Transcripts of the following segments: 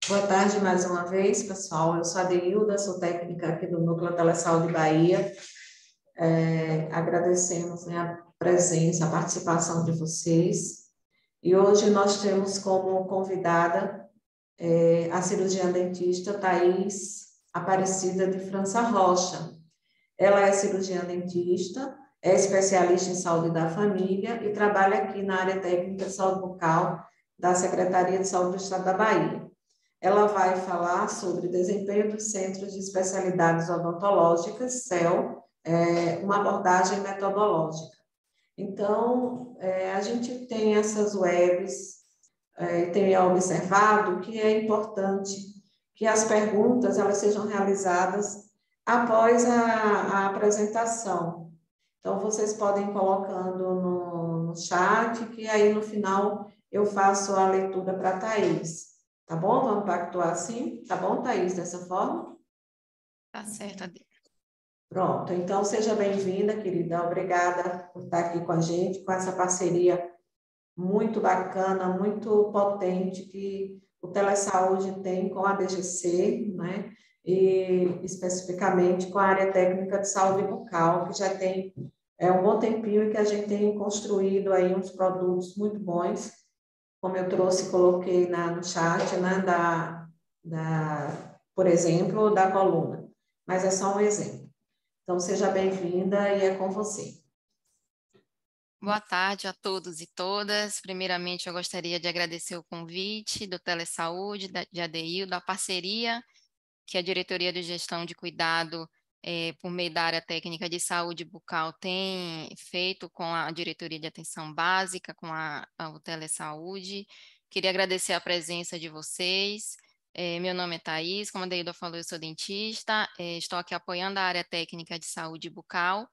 Boa tarde mais uma vez, pessoal. Eu sou a Deilda, sou técnica aqui do Núcleo Telesaúde Bahia. Agradecemos, né, a presença, a participação de vocês. E hoje nós temos como convidada a cirurgiã dentista Thais Aparecida de França Rocha. Ela é cirurgiã dentista, é especialista em saúde da família e trabalha aqui na área técnica de saúde bucal da Secretaria de Saúde do Estado da Bahia. Ela vai falar sobre desempenho dos Centros de Especialidades Odontológicas, CEL, uma abordagem metodológica. Então, a gente tem essas webs, tem observado que é importante que as perguntas elas sejam realizadas após a apresentação. Então, vocês podem ir colocando no chat, que aí no final eu faço a leitura para a Thais. Tá bom? Vamos pactuar assim? Tá bom, Thais, dessa forma? Tá certo, Adê. Pronto, então seja bem-vinda, querida. Obrigada por estar aqui com a gente, com essa parceria muito bacana, muito potente que o Telesaúde tem com a DGC, né? E especificamente com a área técnica de saúde bucal, que já tem um bom tempinho e que a gente tem construído aí uns produtos muito bons, como eu trouxe, coloquei no chat, né, por exemplo, da coluna, mas é só um exemplo. Então, seja bem-vinda e é com você. Boa tarde a todos e todas. Primeiramente, eu gostaria de agradecer o convite do Telesaúde, de ADI, da parceria que a Diretoria de Gestão de Cuidado, por meio da área técnica de saúde bucal, tem feito com a Diretoria de Atenção Básica, com o Telesaúde. Queria agradecer a presença de vocês. Meu nome é Thais, como a Deilda falou, eu sou dentista, estou aqui apoiando a área técnica de saúde bucal.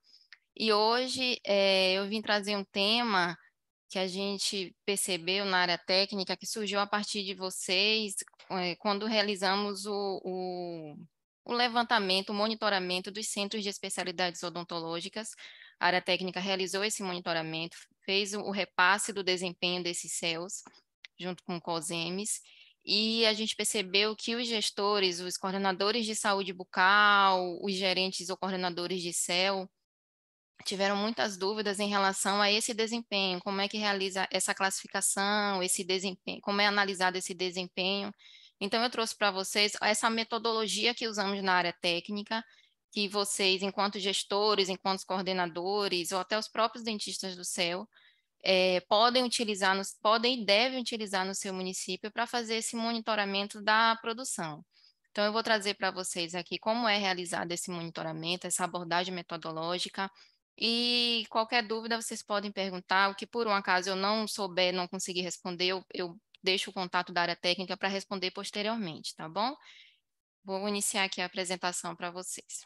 E hoje eu vim trazer um tema que a gente percebeu na área técnica, que surgiu a partir de vocês, quando realizamos o levantamento, o monitoramento dos centros de especialidades odontológicas. A área técnica realizou esse monitoramento, fez o repasse do desempenho desses CELs, junto com o COSEMES, e a gente percebeu que os gestores, os coordenadores de saúde bucal, os gerentes ou coordenadores de CEL, tiveram muitas dúvidas em relação a esse desempenho, como é que realiza essa classificação, esse desempenho, como é analisado esse desempenho. Então, eu trouxe para vocês essa metodologia que usamos na área técnica, que vocês, enquanto gestores, enquanto coordenadores, ou até os próprios dentistas do CEL, podem utilizar, podem e devem utilizar no seu município para fazer esse monitoramento da produção. Então, eu vou trazer para vocês aqui como é realizado esse monitoramento, essa abordagem metodológica, e qualquer dúvida vocês podem perguntar. O que por um acaso eu não souber, não conseguir responder, eu deixo o contato da área técnica para responder posteriormente, tá bom? Vou iniciar aqui a apresentação para vocês.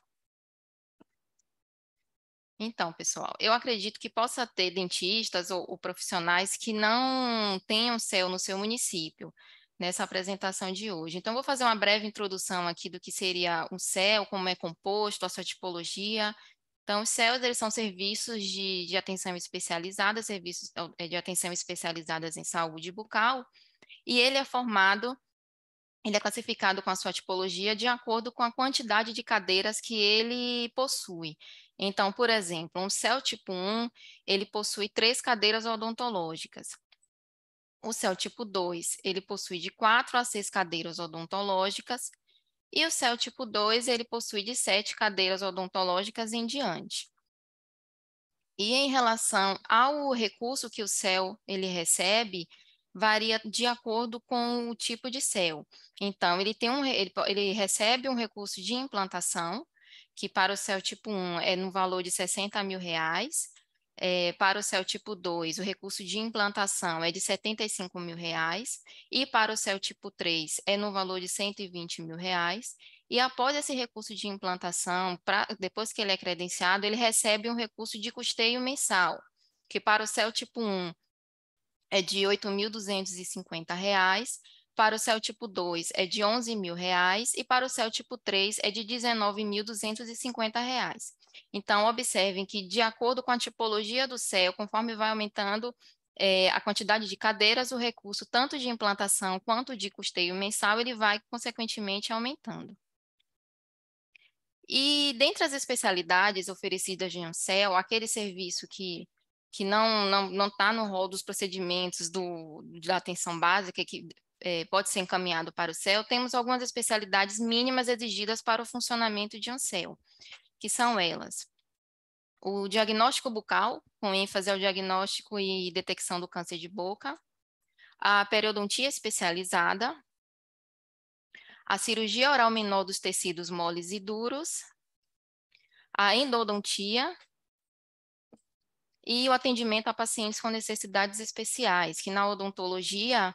Então, pessoal, eu acredito que possa ter dentistas ou profissionais que não tenham CEL no seu município, nessa apresentação de hoje. Então, vou fazer uma breve introdução aqui do que seria um CEL, como é composto, a sua tipologia. Então, os CELs, eles são serviços de atenção especializada, serviços de atenção especializadas em saúde bucal, e ele é classificado com a sua tipologia de acordo com a quantidade de cadeiras que ele possui. Então, por exemplo, um CEL tipo 1, ele possui 3 cadeiras odontológicas. O CEL tipo 2, ele possui de 4 a 6 cadeiras odontológicas. E o CEL tipo 2, ele possui de 7 cadeiras odontológicas em diante. E em relação ao recurso que o CEL ele recebe, varia de acordo com o tipo de CEL. Então, ele recebe um recurso de implantação, que para o CEL tipo 1 é no valor de R$ 60.000. Para o CEL tipo 2, o recurso de implantação é de R$ 75.000. E para o CEL tipo 3, é no valor de R$ 120.000. E após esse recurso de implantação, depois que ele é credenciado, ele recebe um recurso de custeio mensal, que para o CEL tipo 1 é de R$ 8.250, para o CEL tipo 2 é de R$ 11.000 e para o CEL tipo 3 é de R$ 19.250. Então, observem que, de acordo com a tipologia do CEL, conforme vai aumentando a quantidade de cadeiras, o recurso tanto de implantação quanto de custeio mensal, ele vai, consequentemente, aumentando. E dentre as especialidades oferecidas de ANCEL, aquele serviço que não está no rol dos procedimentos da atenção básica, que pode ser encaminhado para o CEL, temos algumas especialidades mínimas exigidas para o funcionamento de ANCEL, que são elas: o diagnóstico bucal, com ênfase ao diagnóstico e detecção do câncer de boca, a periodontia especializada, a cirurgia oral menor dos tecidos moles e duros, a endodontia e o atendimento a pacientes com necessidades especiais, que na odontologia,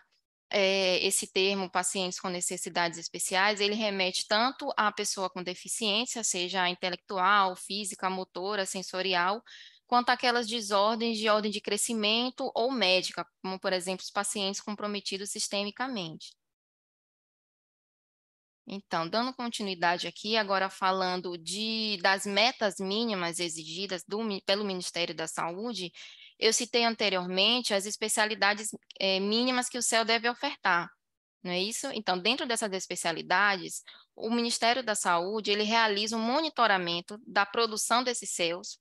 esse termo, pacientes com necessidades especiais, ele remete tanto à pessoa com deficiência, seja intelectual, física, motora, sensorial, quanto àquelas desordens de ordem de crescimento ou médica, como, por exemplo, os pacientes comprometidos sistemicamente. Então, dando continuidade aqui, agora falando das metas mínimas exigidas pelo Ministério da Saúde, eu citei anteriormente as especialidades mínimas que o CEL deve ofertar, não é isso? Então, dentro dessas especialidades, o Ministério da Saúde, ele realiza um monitoramento da produção desses CELs,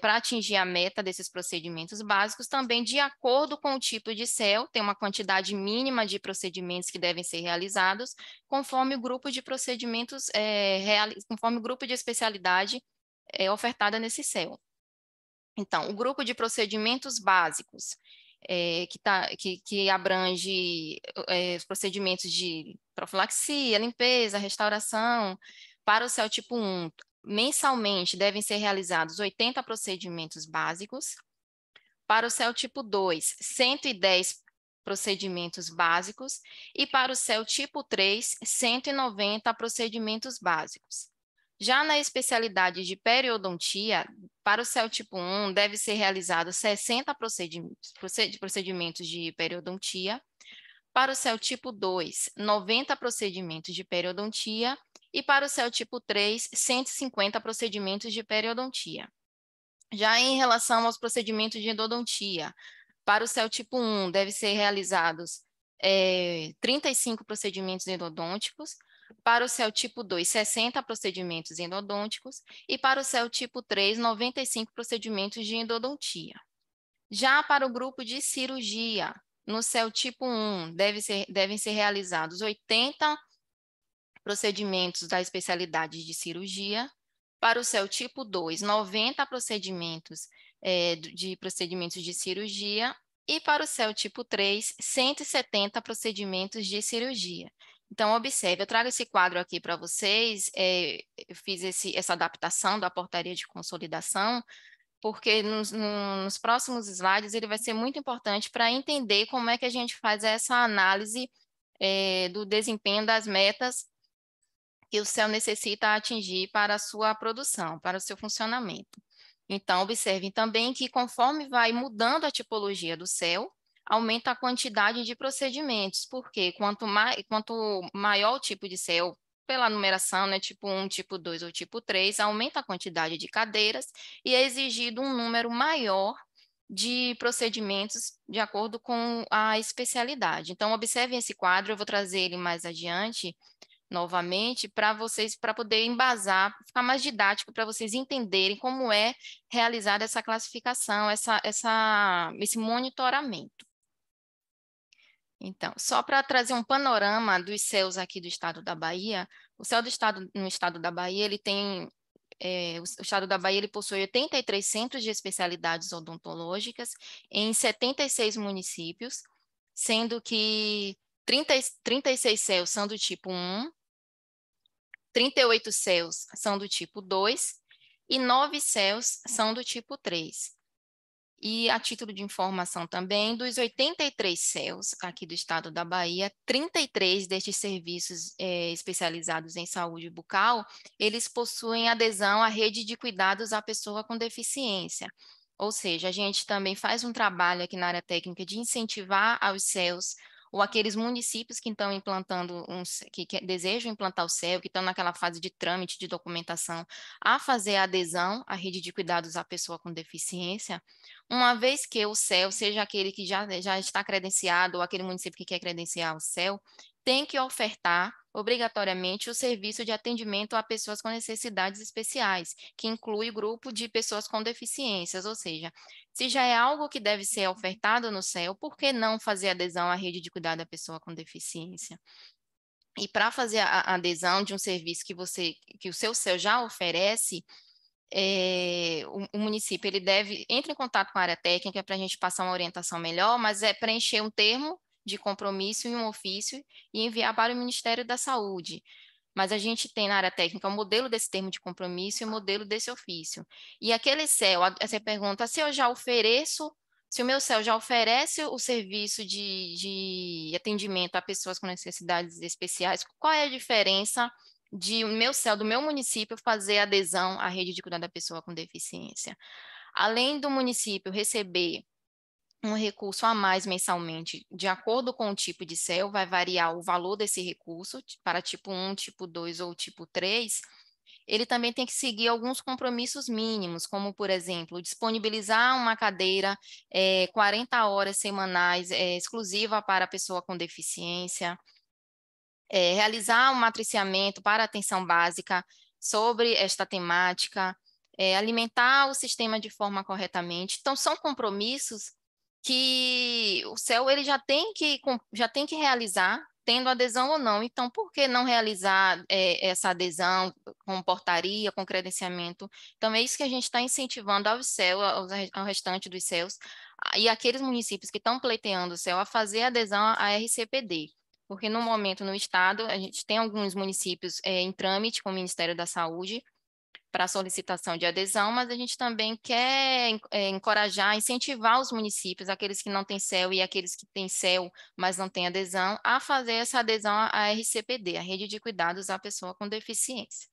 para atingir a meta desses procedimentos básicos, também de acordo com o tipo de CEL, tem uma quantidade mínima de procedimentos que devem ser realizados, conforme o grupo de procedimentos, conforme o grupo de especialidade ofertada nesse CEL. Então, o grupo de procedimentos básicos, que abrange os procedimentos de profilaxia, limpeza, restauração, para o CEL tipo 1, mensalmente devem ser realizados 80 procedimentos básicos. Para o CEL tipo 2, 110 procedimentos básicos. E para o CEL tipo 3, 190 procedimentos básicos. Já na especialidade de periodontia, para o CEL tipo 1, deve ser realizado 60 procedimentos de periodontia. Para o CEL tipo 2, 90 procedimentos de periodontia. E para o CEL tipo 3, 150 procedimentos de periodontia. Já em relação aos procedimentos de endodontia, para o CEL tipo 1, deve ser realizados 35 procedimentos endodônticos, para o CEL tipo 2, 60 procedimentos endodônticos, e para o CEL tipo 3, 95 procedimentos de endodontia. Já para o grupo de cirurgia, no CEL tipo 1, devem ser realizados 80 procedimentos da especialidade de cirurgia. Para o CEL tipo 2, 90 procedimentos de cirurgia. E para o CEL tipo 3, 170 procedimentos de cirurgia. Então, observe, eu trago esse quadro aqui para vocês, eu fiz essa adaptação da portaria de consolidação, porque nos próximos slides ele vai ser muito importante para entender como é que a gente faz essa análise do desempenho das metas que o CEL necessita atingir para a sua produção, para o seu funcionamento. Então, observem também que conforme vai mudando a tipologia do CEL, aumenta a quantidade de procedimentos, porque quanto maior o tipo de CEL, pela numeração, né, tipo 1, tipo 2 ou tipo 3, aumenta a quantidade de cadeiras e é exigido um número maior de procedimentos de acordo com a especialidade. Então, observem esse quadro, eu vou trazer ele mais adiante, novamente, para poder embasar, ficar mais didático, para vocês entenderem como é realizada essa classificação, esse monitoramento. Então, só para trazer um panorama dos CELs aqui do estado da Bahia, o CEL no estado da Bahia, ele tem, o estado da Bahia ele possui 83 centros de especialidades odontológicas em 76 municípios, sendo que 36 CELs são do tipo 1, 38 CELs são do tipo 2 e 9 CELs são do tipo 3. E a título de informação também, dos 83 CELs aqui do estado da Bahia, 33 destes serviços especializados em saúde bucal, eles possuem adesão à rede de cuidados à pessoa com deficiência. Ou seja, a gente também faz um trabalho aqui na área técnica de incentivar aos CELs ou aqueles municípios que estão implantando, que desejam implantar o CEL, que estão naquela fase de trâmite de documentação, a fazer a adesão à rede de cuidados à pessoa com deficiência, uma vez que o CEL seja aquele que já está credenciado, ou aquele município que quer credenciar o CEL, tem que ofertar obrigatoriamente o serviço de atendimento a pessoas com necessidades especiais, que inclui o grupo de pessoas com deficiências, ou seja, se já é algo que deve ser ofertado no CEL, por que não fazer adesão à rede de cuidado da pessoa com deficiência? E para fazer a adesão de um serviço que o seu CEL já oferece, o município ele deve entrar em contato com a área técnica para a gente passar uma orientação melhor, mas é preencher um termo de compromisso e um ofício e enviar para o Ministério da Saúde. Mas a gente tem na área técnica o modelo desse termo de compromisso e o modelo desse ofício. E aquele CEL, você pergunta se eu já ofereço, se o meu CEL já oferece o serviço de atendimento a pessoas com necessidades especiais, qual é a diferença de o meu CEL do meu município fazer adesão à rede de cuidado da pessoa com deficiência? Além do município receber um recurso a mais mensalmente, de acordo com o tipo de CEL, vai variar o valor desse recurso para tipo 1, tipo 2 ou tipo 3, ele também tem que seguir alguns compromissos mínimos, como, por exemplo, disponibilizar uma cadeira 40 horas semanais exclusiva para a pessoa com deficiência, realizar um matriciamento para atenção básica sobre esta temática, alimentar o sistema de forma corretamente. Então, são compromissos que o CEL ele já tem que realizar, tendo adesão ou não. Então, por que não realizar essa adesão com portaria, com credenciamento? Então, é isso que a gente está incentivando ao CEL, ao restante dos CELs, e aqueles municípios que estão pleiteando o CEL a fazer adesão à RCPD. Porque no momento no estado, a gente tem alguns municípios em trâmite com o Ministério da Saúde para solicitação de adesão, mas a gente também quer encorajar, incentivar os municípios, aqueles que não têm CEL e aqueles que têm CEL, mas não têm adesão, a fazer essa adesão à RCPD, a Rede de Cuidados à Pessoa com Deficiência.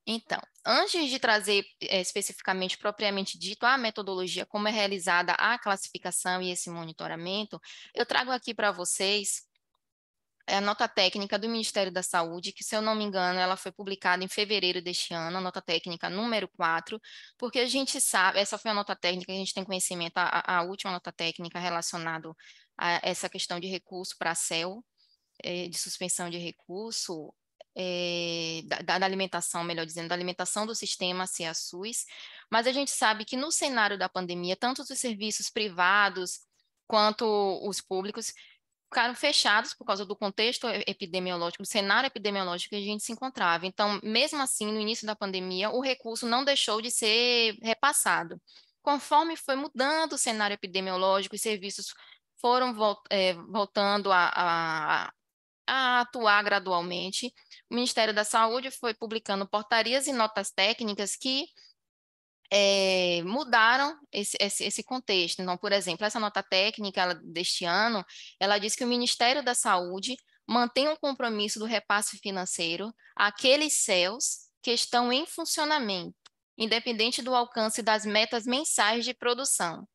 Então, antes de trazer especificamente, propriamente dito, a metodologia, como é realizada a classificação e esse monitoramento, eu trago aqui para vocês a nota técnica do Ministério da Saúde, que, se eu não me engano, ela foi publicada em fevereiro deste ano, a nota técnica número 4, porque a gente sabe, essa foi a nota técnica, a gente tem conhecimento, a última nota técnica relacionada a essa questão de recurso para a CEL, de suspensão de recurso, da alimentação, melhor dizendo, da alimentação do sistema CEA-SUS, mas a gente sabe que no cenário da pandemia, tanto os serviços privados quanto os públicos ficaram fechados por causa do contexto epidemiológico, do cenário epidemiológico que a gente se encontrava. Então, mesmo assim, no início da pandemia, o recurso não deixou de ser repassado. Conforme foi mudando o cenário epidemiológico, os serviços foram voltando a atuar gradualmente. O Ministério da Saúde foi publicando portarias e notas técnicas que mudaram esse contexto. Então, por exemplo, essa nota técnica deste ano, ela diz que o Ministério da Saúde mantém um compromisso do repasse financeiro àqueles CELs que estão em funcionamento, independente do alcance das metas mensais de produção,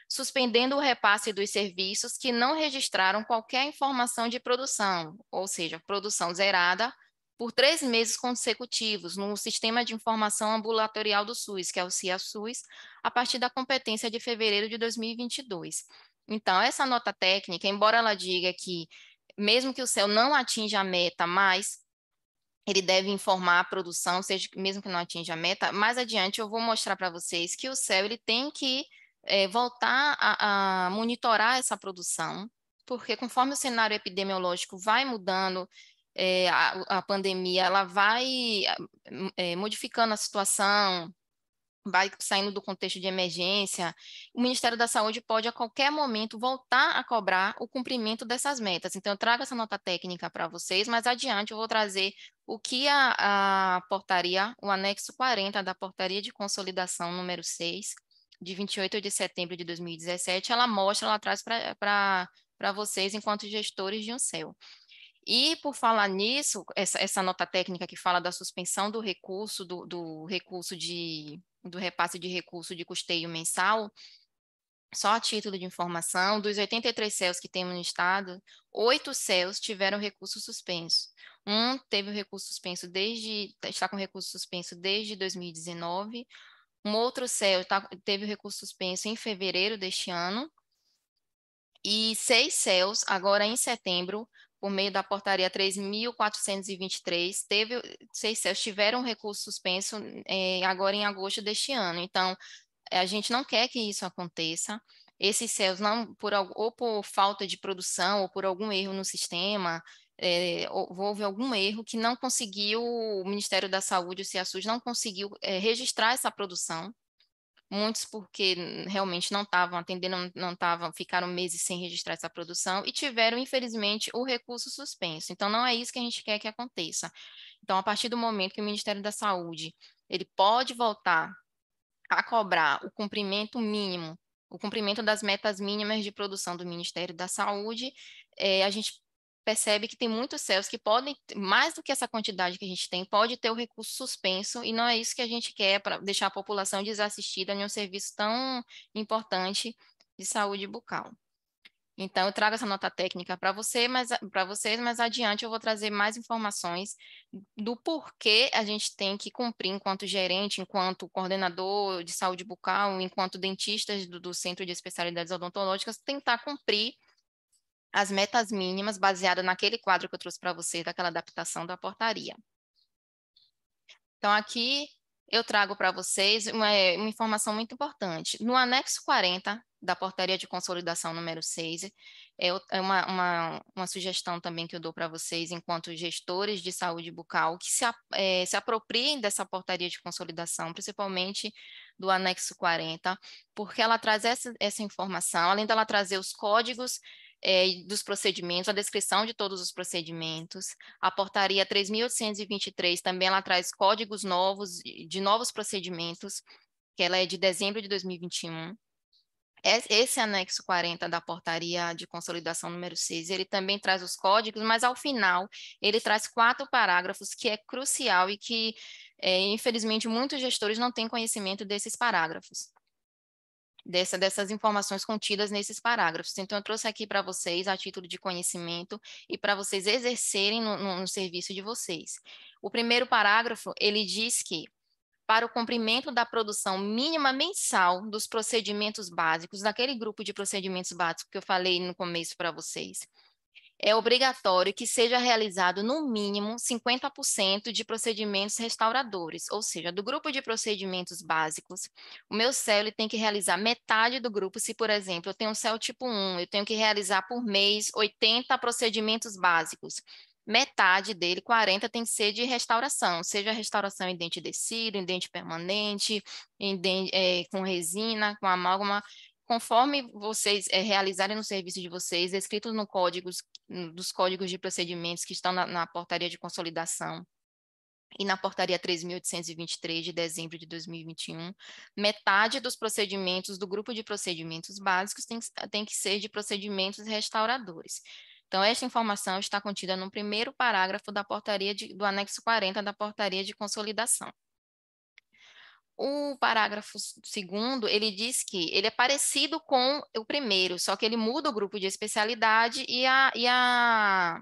suspendendo o repasse dos serviços que não registraram qualquer informação de produção, ou seja, produção zerada, por 3 meses consecutivos no Sistema de Informação Ambulatorial do SUS, que é o CIA-SUS, a partir da competência de fevereiro de 2022. Então, essa nota técnica, embora ela diga que, mesmo que o CEL não atinja a meta, mas ele deve informar a produção, seja mesmo que não atinja a meta, mais adiante eu vou mostrar para vocês que o CEL ele tem que voltar a monitorar essa produção, porque conforme o cenário epidemiológico vai mudando, a pandemia ela vai modificando a situação, vai saindo do contexto de emergência, o Ministério da Saúde pode a qualquer momento voltar a cobrar o cumprimento dessas metas. Então, eu trago essa nota técnica para vocês, mas adiante eu vou trazer o que a portaria, o anexo 40 da portaria de consolidação número 6, de 28 de setembro de 2017, ela mostra, ela traz para vocês enquanto gestores de um CEL. E, por falar nisso, essa nota técnica que fala da suspensão do recurso, do repasse de recurso de custeio mensal, Só a título de informação, dos 83 CELs que temos no estado, 8 CELs tiveram recurso suspenso. Um teve o recurso suspenso está com recurso suspenso desde 2019. Um outro CEL teve o recurso suspenso em fevereiro deste ano. E 6 CELs, agora em setembro, por meio da portaria 3.423, 6 CELs tiveram recurso suspenso agora em agosto deste ano. Então, a gente não quer que isso aconteça. Esses CELs, não, ou por falta de produção, ou por algum erro no sistema, houve algum erro que não conseguiu, o Ministério da Saúde, o CEASUS, não conseguiu registrar essa produção. Muitos porque realmente não estavam atendendo, ficaram meses sem registrar essa produção e tiveram, infelizmente, o recurso suspenso. Então, não é isso que a gente quer que aconteça. Então, a partir do momento que o Ministério da Saúde, ele pode voltar a cobrar o cumprimento mínimo, o cumprimento das metas mínimas de produção do Ministério da Saúde, a gente percebe que tem muitos CELs que podem, mais do que essa quantidade que a gente tem, pode ter o recurso suspenso, e não é isso que a gente quer para deixar a população desassistida em um serviço tão importante de saúde bucal. Então, eu trago essa nota técnica para vocês, mas adiante eu vou trazer mais informações do porquê a gente tem que cumprir enquanto gerente, enquanto coordenador de saúde bucal, enquanto dentistas do Centro de Especialidades Odontológicas, tentar cumprir as metas mínimas baseadas naquele quadro que eu trouxe para vocês, daquela adaptação da portaria. Então, aqui eu trago para vocês uma informação muito importante. No anexo 40 da portaria de consolidação número 6, é uma sugestão também que eu dou para vocês, enquanto gestores de saúde bucal, que se apropriem dessa portaria de consolidação, principalmente do anexo 40, porque ela traz essa informação, além dela trazer os códigos dos procedimentos, a descrição de todos os procedimentos. A portaria 3.823 também ela traz códigos novos, de novos procedimentos, que ela é de dezembro de 2021. Esse anexo 40 da portaria de consolidação número 6, ele também traz os códigos, mas ao final ele traz 4 parágrafos, que é crucial e que, infelizmente, muitos gestores não têm conhecimento desses parágrafos. Dessas informações contidas nesses parágrafos. Então, eu trouxe aqui para vocês a título de conhecimento e para vocês exercerem no serviço de vocês. O primeiro parágrafo, ele diz que, para o cumprimento da produção mínima mensal dos procedimentos básicos, daquele grupo de procedimentos básicos que eu falei no começo para vocês, é obrigatório que seja realizado no mínimo 50% de procedimentos restauradores, ou seja, do grupo de procedimentos básicos, o meu CEL tem que realizar metade do grupo. Se, por exemplo, eu tenho um CEL tipo 1, eu tenho que realizar por mês 80 procedimentos básicos. Metade dele, 40, tem que ser de restauração, seja restauração em dente descido, em dente permanente, com resina, com amálgama, conforme vocês realizarem no serviço de vocês, escritos dos códigos de procedimentos que estão na portaria de consolidação e na portaria 3.823 de dezembro de 2021, metade dos procedimentos do grupo de procedimentos básicos tem que ser de procedimentos restauradores. Então, esta informação está contida no primeiro parágrafo da portaria do anexo 40 da portaria de consolidação. O parágrafo 2º, ele diz que ele é parecido com o primeiro, só que ele muda o grupo de especialidade e a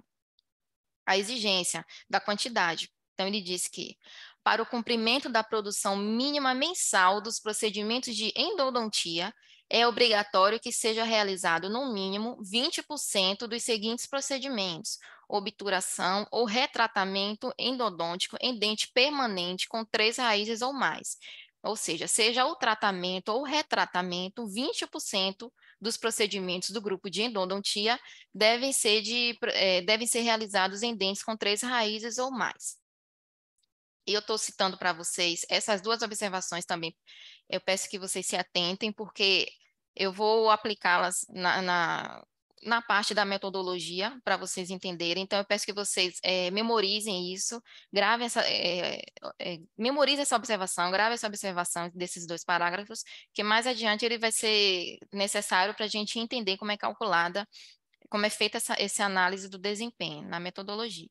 exigência da quantidade. Então, ele diz que, para o cumprimento da produção mínima mensal dos procedimentos de endodontia, é obrigatório que seja realizado, no mínimo, 20% dos seguintes procedimentos: obturação ou retratamento endodôntico em dente permanente com 3 raízes ou mais. Ou seja o tratamento ou retratamento, 20% dos procedimentos do grupo de endodontia devem ser realizados em dentes com 3 raízes ou mais. E eu estou citando para vocês essas 2 observações também. Eu peço que vocês se atentem, porque eu vou aplicá-las na parte da metodologia para vocês entenderem. Então, eu peço que vocês memorizem isso, gravem memorizem essa observação, gravem essa observação desses 2 parágrafos, que mais adiante ele vai ser necessário para a gente entender como é calculada, como é feita essa análise do desempenho na metodologia.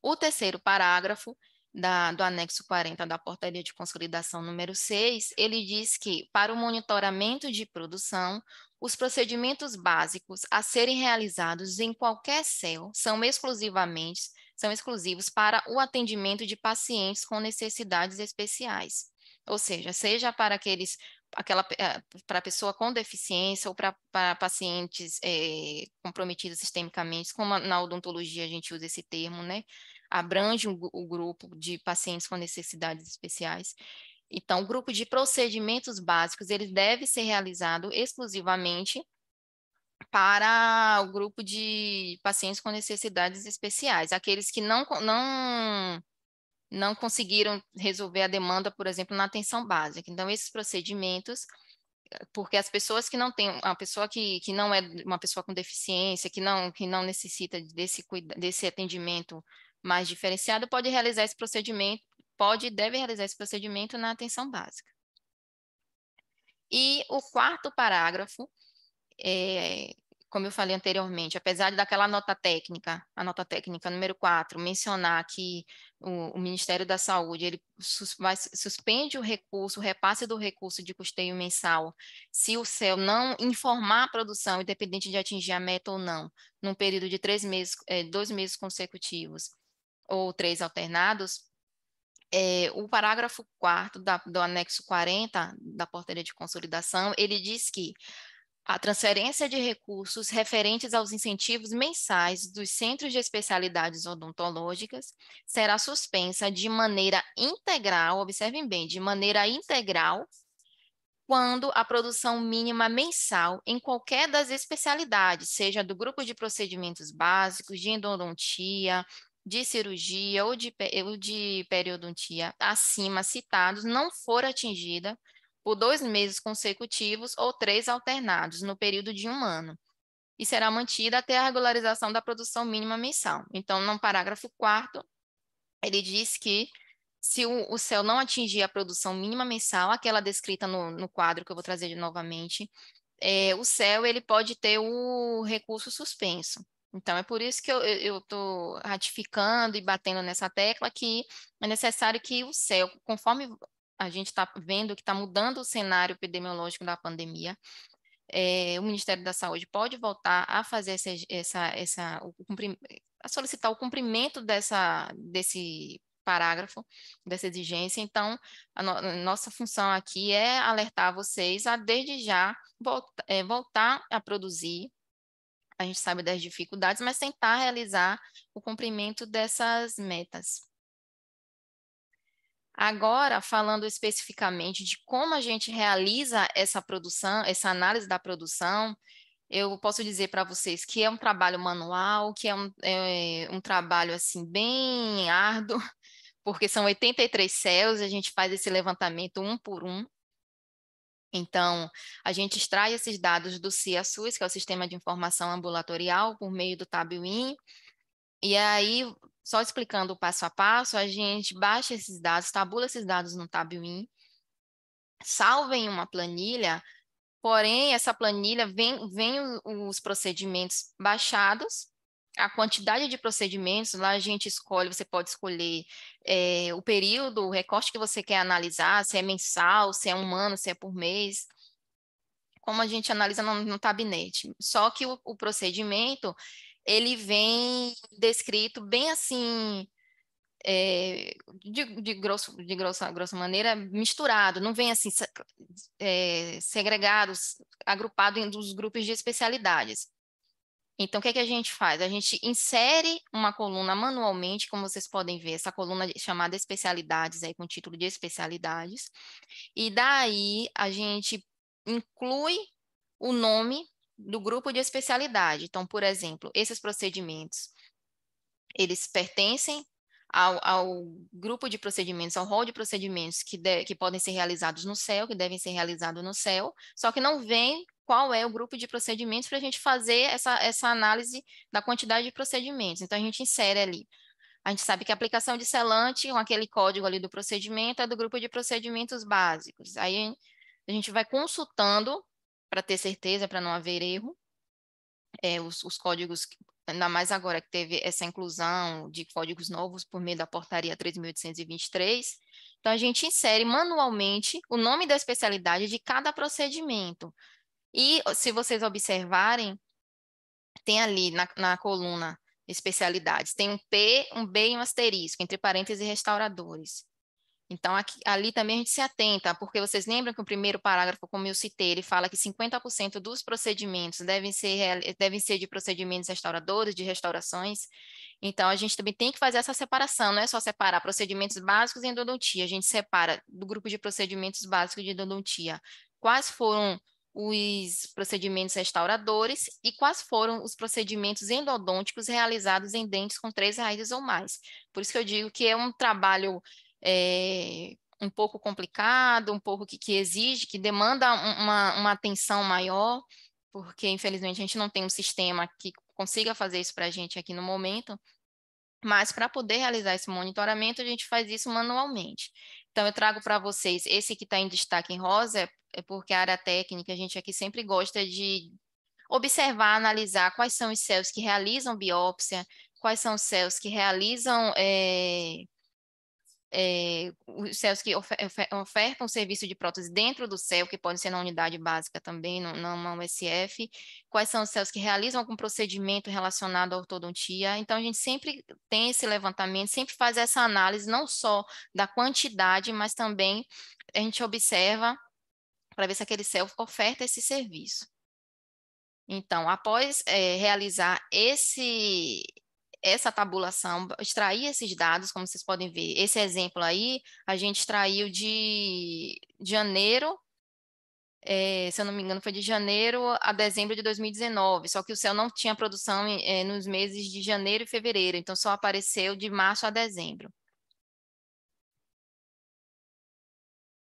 O terceiro parágrafo, do anexo 40 da portaria de consolidação número 6, ele diz que, para o monitoramento de produção, os procedimentos básicos a serem realizados em qualquer CEL são exclusivos para o atendimento de pacientes com necessidades especiais. Ou seja para para pessoa com deficiência ou para pacientes comprometidos sistemicamente, como na odontologia a gente usa esse termo, né? Abrange o grupo de pacientes com necessidades especiais. Então, o grupo de procedimentos básicos, ele deve ser realizado exclusivamente para o grupo de pacientes com necessidades especiais, aqueles que não conseguiram resolver a demanda, por exemplo, na atenção básica. Então, esses procedimentos, porque as pessoas que não têm, a pessoa que não é uma pessoa com deficiência, que não necessita desse atendimento mais diferenciado, pode realizar esse procedimento, pode e deve realizar esse procedimento na atenção básica. E o quarto parágrafo, como eu falei anteriormente, apesar daquela nota técnica, a nota técnica número 4, mencionar que o Ministério da Saúde ele suspende o recurso, o repasse do recurso de custeio mensal, se o CEL não informar a produção, independente de atingir a meta ou não, num período de 2 meses consecutivos ou 3 alternados. O parágrafo 4º do anexo 40 da portaria de consolidação, ele diz que a transferência de recursos referentes aos incentivos mensais dos centros de especialidades odontológicas será suspensa de maneira integral, observem bem, de maneira integral, quando a produção mínima mensal em qualquer das especialidades, seja do grupo de procedimentos básicos, de endodontia, de cirurgia ou de periodontia, acima citados, não for atingida por 2 meses consecutivos ou 3 alternados no período de 1 ano, e será mantida até a regularização da produção mínima mensal. Então, no parágrafo 4º, ele diz que se o CEL não atingir a produção mínima mensal, aquela descrita no quadro que eu vou trazer novamente, o CEL ele pode ter o recurso suspenso. Então, é por isso que eu estou ratificando e batendo nessa tecla que é necessário que o CEL, conforme a gente está vendo que está mudando o cenário epidemiológico da pandemia, o Ministério da Saúde pode voltar a fazer a solicitar o cumprimento desse parágrafo, dessa exigência. Então, nossa função aqui é alertar vocês a, desde já, voltar a produzir. A gente sabe das dificuldades, mas tentar realizar o cumprimento dessas metas. Agora, falando especificamente de como a gente realiza essa produção, essa análise da produção, eu posso dizer para vocês que é um trabalho manual, que é um trabalho assim bem árduo, porque são 83 CELs, a gente faz esse levantamento um por um. Então, a gente extrai esses dados do CIA-SUS, que é o Sistema de Informação Ambulatorial, por meio do TABWIN, e aí, só explicando o passo a passo, a gente baixa esses dados, tabula esses dados no TABWIN, salva em uma planilha, porém, essa planilha vem os procedimentos baixados, a quantidade de procedimentos, lá a gente escolhe, você pode escolher o período, o recorte que você quer analisar, se é mensal, se é 1 ano, se é por mês, como a gente analisa no Tabnet. Só que o procedimento, ele vem descrito bem assim, de grossa maneira, misturado, não vem assim segregados, agrupado em dos grupos de especialidades. Então, o que é que a gente faz? A gente insere uma coluna manualmente, como vocês podem ver, essa coluna chamada especialidades, aí com o título de especialidades, e daí a gente inclui o nome do grupo de especialidade. Então, por exemplo, esses procedimentos, eles pertencem ao grupo de procedimentos, ao rol de procedimentos que podem ser realizados no CEL, que devem ser realizados no CEL, só que não vem qual é o grupo de procedimentos para a gente fazer essa análise da quantidade de procedimentos. Então, a gente insere ali. A gente sabe que a aplicação de selante, com aquele código ali do procedimento, é do grupo de procedimentos básicos. Aí a gente vai consultando para ter certeza, para não haver erro, os códigos ainda mais agora que teve essa inclusão de códigos novos por meio da portaria 3.823. Então, a gente insere manualmente o nome da especialidade de cada procedimento. E, se vocês observarem, tem ali na coluna especialidades, tem um P, um B e um asterisco, entre parênteses, restauradores. Então, ali também a gente se atenta, porque vocês lembram que o primeiro parágrafo, como eu citei, ele fala que 50% dos procedimentos devem ser de procedimentos restauradores, de restaurações. Então, a gente também tem que fazer essa separação, não é só separar procedimentos básicos em endodontia, a gente separa do grupo de procedimentos básicos de endodontia quais foram os procedimentos restauradores e quais foram os procedimentos endodônticos realizados em dentes com 3 raízes ou mais. Por isso que eu digo que é um trabalho um pouco complicado, um pouco que exige, que demanda uma atenção maior, porque infelizmente a gente não tem um sistema que consiga fazer isso para a gente aqui no momento, mas para poder realizar esse monitoramento, a gente faz isso manualmente. Então, eu trago para vocês, esse que está em destaque em rosa, é porque a área técnica, a gente aqui sempre gosta de observar, analisar quais são os céus que realizam biópsia, quais são os céus que realizam os CELs que ofertam serviço de prótese dentro do CEL, que pode ser na unidade básica também, numa USF, quais são os CELs que realizam algum procedimento relacionado à ortodontia. Então, a gente sempre tem esse levantamento, sempre faz essa análise, não só da quantidade, mas também a gente observa para ver se aquele CEL oferta esse serviço. Então, após realizar essa tabulação, extrair esses dados, como vocês podem ver, esse exemplo aí, a gente extraiu de janeiro, se eu não me engano, foi de janeiro a dezembro de 2019, só que o CEL não tinha produção nos meses de janeiro e fevereiro, então só apareceu de março a dezembro.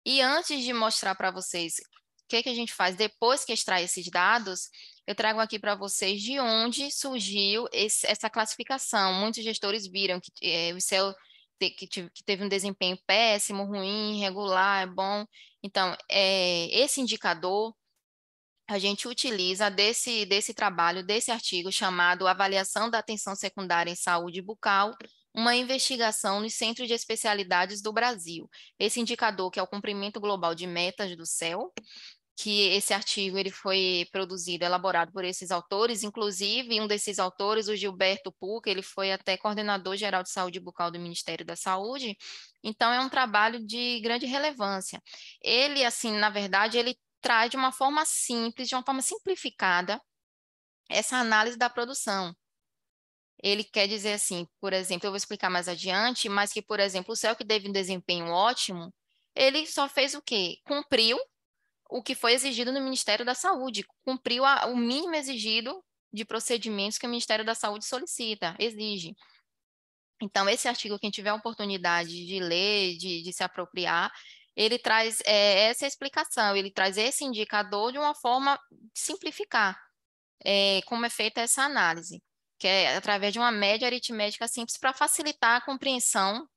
E antes de mostrar para vocês o que a gente faz depois que extrai esses dados, eu trago aqui para vocês de onde surgiu essa classificação. Muitos gestores viram que o CEL que teve um desempenho péssimo, ruim, irregular, bom. Então, esse indicador a gente utiliza desse trabalho, desse artigo chamado Avaliação da Atenção Secundária em Saúde Bucal, uma investigação nos centros de especialidades do Brasil. Esse indicador, que é o cumprimento global de metas do CEL, que esse artigo ele foi produzido, elaborado por esses autores, inclusive um desses autores, o Gilberto Pucca, ele foi até coordenador geral de saúde bucal do Ministério da Saúde, então é um trabalho de grande relevância. Ele, assim, na verdade, ele traz de uma forma simples, de uma forma simplificada, essa análise da produção. Ele quer dizer assim, por exemplo, eu vou explicar mais adiante, mas que, por exemplo, o CEL que teve um desempenho ótimo, ele só fez o quê? Cumpriu o que foi exigido no Ministério da Saúde, cumpriu o mínimo exigido de procedimentos que o Ministério da Saúde solicita, exige. Então, esse artigo, quem tiver a oportunidade de ler, de se apropriar, ele traz essa explicação, ele traz esse indicador de uma forma de simplificar como é feita essa análise, que é através de uma média aritmética simples para facilitar a compreensão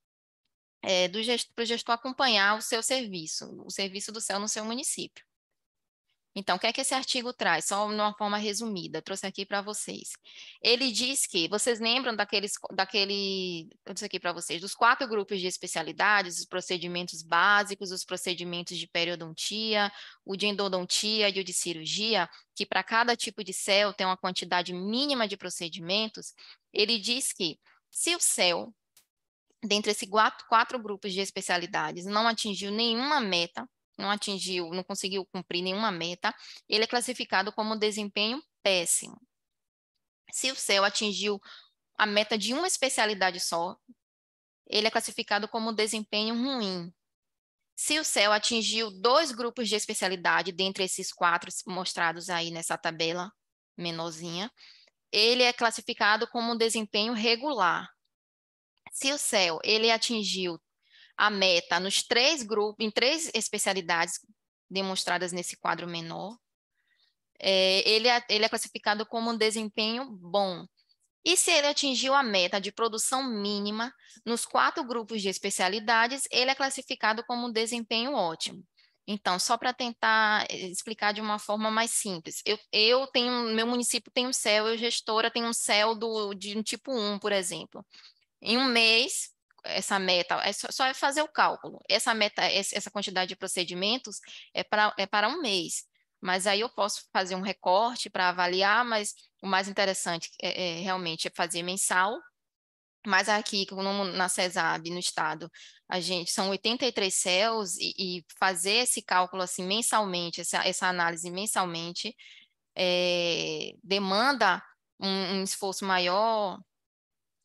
para o gestor acompanhar o seu serviço, o serviço do CEL no seu município. Então, o que é que esse artigo traz? Só de uma forma resumida, trouxe aqui para vocês. Ele diz que, vocês lembram eu disse aqui para vocês, dos 4 grupos de especialidades, os procedimentos básicos, os procedimentos de periodontia, o de endodontia e o de cirurgia, que para cada tipo de CEL tem uma quantidade mínima de procedimentos, ele diz que, se o CEL, dentre esses 4 grupos de especialidades, não atingiu nenhuma meta, não conseguiu cumprir nenhuma meta, ele é classificado como desempenho péssimo. Se o CEL atingiu a meta de uma especialidade só, ele é classificado como desempenho ruim. Se o CEL atingiu 2 grupos de especialidade, dentre esses 4 mostrados aí nessa tabela menorzinha, ele é classificado como desempenho regular. Se o CEL ele atingiu a meta nos 3 grupos, em 3 especialidades demonstradas nesse quadro menor, ele é classificado como um desempenho bom. E se ele atingiu a meta de produção mínima nos 4 grupos de especialidades, ele é classificado como um desempenho ótimo. Então, só para tentar explicar de uma forma mais simples, eu tenho, meu município tem um céu, eu gestora tem um céu de um tipo 1, por exemplo. Em um mês, essa meta, só é fazer o cálculo. Essa meta, essa quantidade de procedimentos é para um mês. Mas aí eu posso fazer um recorte para avaliar, mas o mais interessante realmente é fazer mensal. Mas aqui, na CESAB, no estado, a gente são 83 CELs e fazer esse cálculo assim mensalmente, essa análise mensalmente, demanda um esforço maior,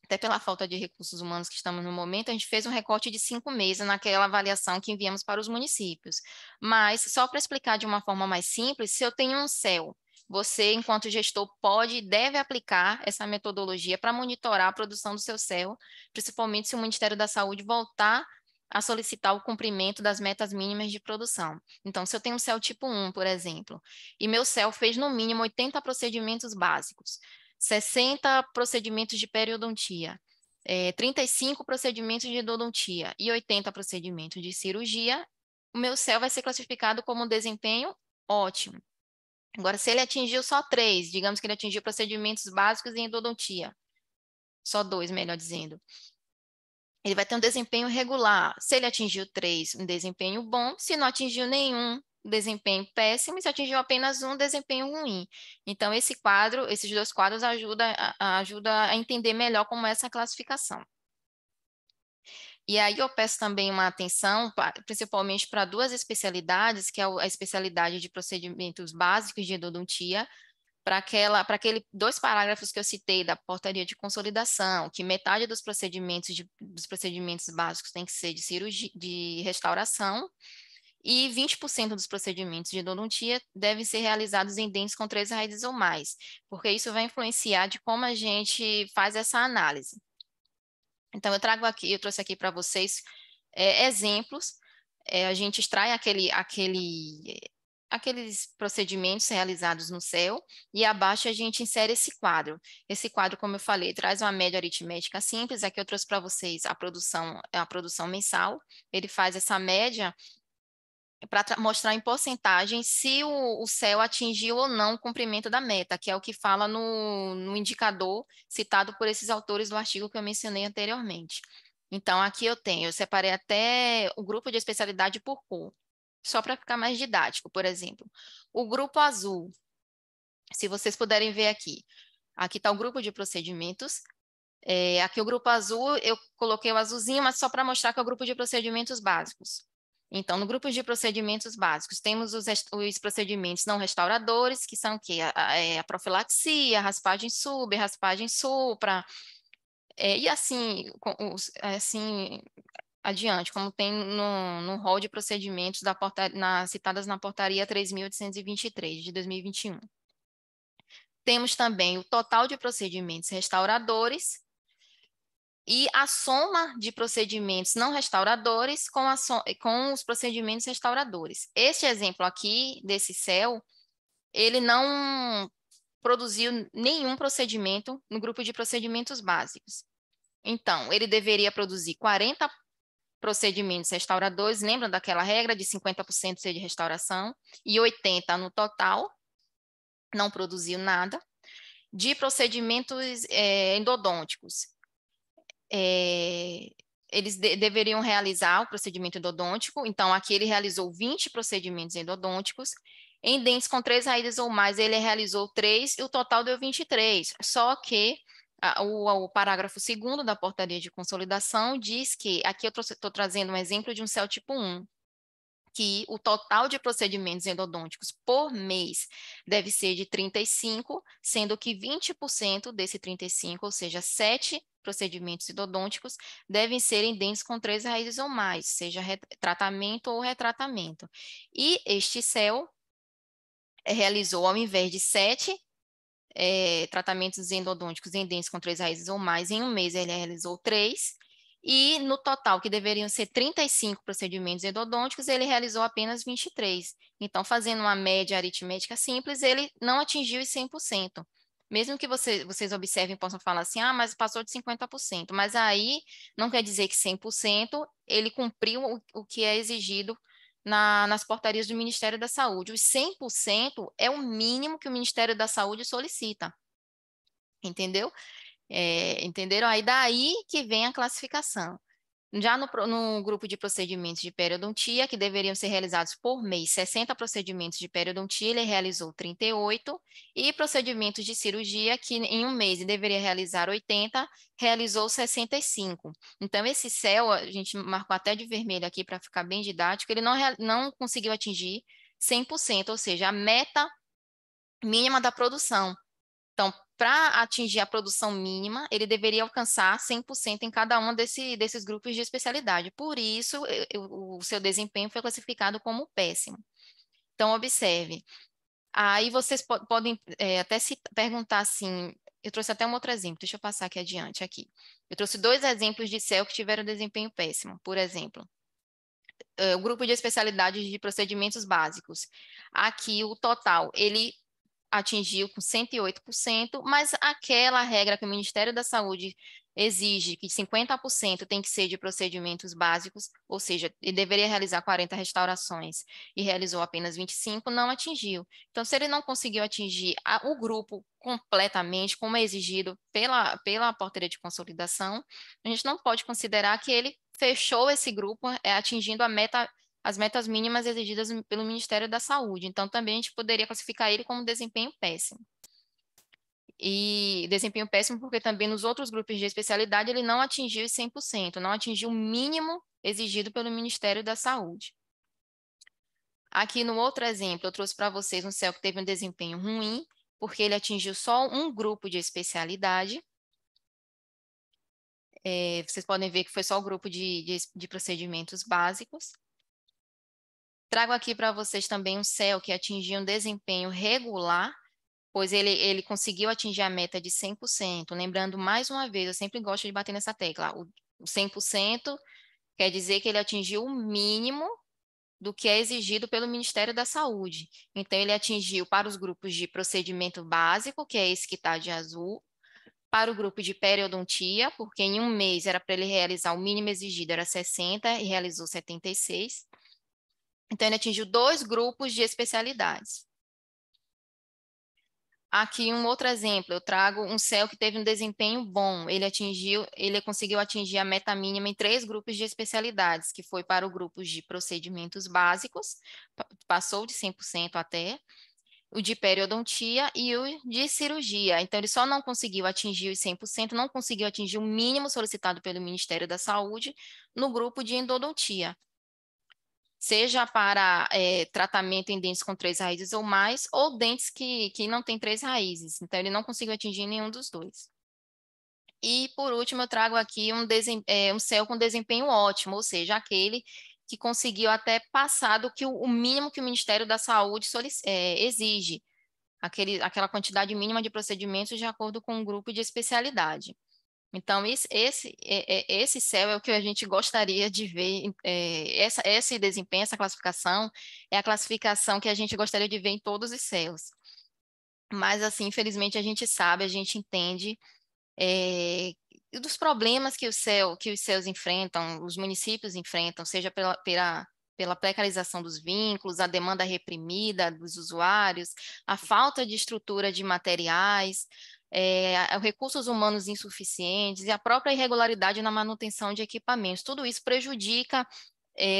até pela falta de recursos humanos que estamos no momento. A gente fez um recorte de 5 meses naquela avaliação que enviamos para os municípios. Mas, só para explicar de uma forma mais simples, se eu tenho um CEL, você, enquanto gestor, pode e deve aplicar essa metodologia para monitorar a produção do seu CEL, principalmente se o Ministério da Saúde voltar a solicitar o cumprimento das metas mínimas de produção. Então, se eu tenho um CEL tipo 1, por exemplo, e meu CEL fez no mínimo 80 procedimentos básicos, 60 procedimentos de periodontia, 35 procedimentos de endodontia e 80 procedimentos de cirurgia, o meu CEL vai ser classificado como um desempenho ótimo. Agora, se ele atingiu só 3, digamos que ele atingiu procedimentos básicos em endodontia, só 2, melhor dizendo, ele vai ter um desempenho regular. Se ele atingiu 3, um desempenho bom. Se não atingiu nenhum, desempenho péssimo. E se atingiu apenas um, desempenho ruim. Então, esses dois quadros ajudam a entender melhor como é essa classificação. E aí eu peço também uma atenção, principalmente para duas especialidades, que é a especialidade de procedimentos básicos de endodontia, para aquele 2 parágrafos que eu citei da portaria de consolidação, que metade dos procedimentos básicos tem que ser de cirurgia, de restauração, e 20% dos procedimentos de endodontia devem ser realizados em dentes com 3 raízes ou mais, porque isso vai influenciar de como a gente faz essa análise. Então, eu trouxe aqui para vocês exemplos. A gente extrai aqueles procedimentos realizados no CEL e abaixo a gente insere esse quadro. Esse quadro, como eu falei, traz uma média aritmética simples. Aqui eu trouxe para vocês a produção mensal. Ele faz essa média para mostrar em porcentagem se o CEL atingiu ou não o cumprimento da meta, que é o que fala no indicador citado por esses autores do artigo que eu mencionei anteriormente. Então, aqui eu separei até o grupo de especialidade por cor, só para ficar mais didático, por exemplo. O grupo azul, se vocês puderem ver aqui está o grupo de procedimentos. Aqui o grupo azul, eu coloquei o azulzinho, mas só para mostrar que é o grupo de procedimentos básicos. Então, no grupo de procedimentos básicos, temos os procedimentos não restauradores, que são o quê? A profilaxia, a raspagem sub, raspagem supra, e assim adiante, como tem no rol de procedimentos citadas na portaria 3.823 de 2021. Temos também o total de procedimentos restauradores, e a soma de procedimentos não restauradores com os procedimentos restauradores. Este exemplo aqui, desse CEL, ele não produziu nenhum procedimento no grupo de procedimentos básicos. Então, ele deveria produzir 40 procedimentos restauradores, lembram daquela regra de 50% ser de restauração, e 80 no total, não produziu nada. De procedimentos endodônticos, eles deveriam realizar o procedimento endodôntico. Então, aqui ele realizou 20 procedimentos endodônticos. Em dentes com 3 raízes ou mais, ele realizou 3 e o total deu 23. Só que o parágrafo 2º da portaria de consolidação diz que, aqui eu estou trazendo um exemplo de um CEL tipo 1, que o total de procedimentos endodônticos por mês deve ser de 35, sendo que 20% desse 35, ou seja, 7 procedimentos endodônticos, devem ser em dentes com 3 raízes ou mais, seja tratamento ou retratamento. E este CEL realizou, ao invés de 7 tratamentos endodônticos em dentes com 3 raízes ou mais, em um mês ele realizou 3, e no total, que deveriam ser 35 procedimentos endodônticos, ele realizou apenas 23. Então, fazendo uma média aritmética simples, ele não atingiu os 100%. Mesmo que vocês observem, possam falar assim, mas passou de 50%. Mas aí, não quer dizer que 100% ele cumpriu o que é exigido nas portarias do Ministério da Saúde. Os 100% é o mínimo que o Ministério da Saúde solicita. Entendeu? Entenderam? Aí daí que vem a classificação. Já no grupo de procedimentos de periodontia, que deveriam ser realizados por mês, 60 procedimentos de periodontia, ele realizou 38, e procedimentos de cirurgia, que em um mês deveria realizar 80, realizou 65. Então, esse céu, a gente marcou até de vermelho aqui para ficar bem didático, ele não conseguiu atingir 100%, ou seja, a meta mínima da produção. Então, para atingir a produção mínima, ele deveria alcançar 100% em cada um desses grupos de especialidade. Por isso, o seu desempenho foi classificado como péssimo. Então, observe. Aí vocês podem até se perguntar assim, eu trouxe até um outro exemplo, deixa eu passar aqui adiante aqui. Eu trouxe 2 exemplos de CEL que tiveram desempenho péssimo. Por exemplo, o grupo de especialidades de procedimentos básicos. Aqui, o total, ele atingiu com 108%, mas aquela regra que o Ministério da Saúde exige, que 50% tem que ser de procedimentos básicos, ou seja, ele deveria realizar 40 restaurações e realizou apenas 25, não atingiu. Então, se ele não conseguiu atingir o grupo completamente, como é exigido pela portaria de consolidação, a gente não pode considerar que ele fechou esse grupo atingindo as metas mínimas exigidas pelo Ministério da Saúde. Então, também a gente poderia classificar ele como desempenho péssimo. E desempenho péssimo porque também nos outros grupos de especialidade ele não atingiu os 100%, não atingiu o mínimo exigido pelo Ministério da Saúde. Aqui no outro exemplo, eu trouxe para vocês um CEL que teve um desempenho ruim, porque ele atingiu só um grupo de especialidade. Vocês podem ver que foi só o grupo de procedimentos básicos. Trago aqui para vocês também um CEL que atingiu um desempenho regular, pois ele conseguiu atingir a meta de 100%. Lembrando, mais uma vez, eu sempre gosto de bater nessa tecla, o 100% quer dizer que ele atingiu o mínimo do que é exigido pelo Ministério da Saúde. Então, ele atingiu para os grupos de procedimento básico, que é esse que está de azul, para o grupo de periodontia, porque em um mês era para ele realizar o mínimo exigido, era 60 e realizou 76. Então, ele atingiu 2 grupos de especialidades. Aqui um outro exemplo, eu trago um CEL que teve um desempenho bom, ele conseguiu atingir a meta mínima em 3 grupos de especialidades, que foi para o grupo de procedimentos básicos, passou de 100% até, o de periodontia e o de cirurgia. Então, ele só não conseguiu atingir os 100%, não conseguiu atingir o mínimo solicitado pelo Ministério da Saúde no grupo de endodontia, seja para tratamento em dentes com 3 raízes ou mais, ou dentes que não têm 3 raízes. Então, ele não conseguiu atingir nenhum dos dois. E, por último, eu trago aqui um CEL com desempenho ótimo, ou seja, aquele que conseguiu até passar do que o mínimo que o Ministério da Saúde exige, aquela quantidade mínima de procedimentos de acordo com o grupo de especialidade. Então, esse CEL é o que a gente gostaria de ver, esse desempenho, essa classificação, é a classificação que a gente gostaria de ver em todos os CELs. Mas, assim, infelizmente, a gente sabe, a gente entende dos problemas que os CELs enfrentam, os municípios enfrentam, seja pela precarização dos vínculos, a demanda reprimida dos usuários, a falta de estrutura de materiais, recursos humanos insuficientes e a própria irregularidade na manutenção de equipamentos. Tudo isso prejudica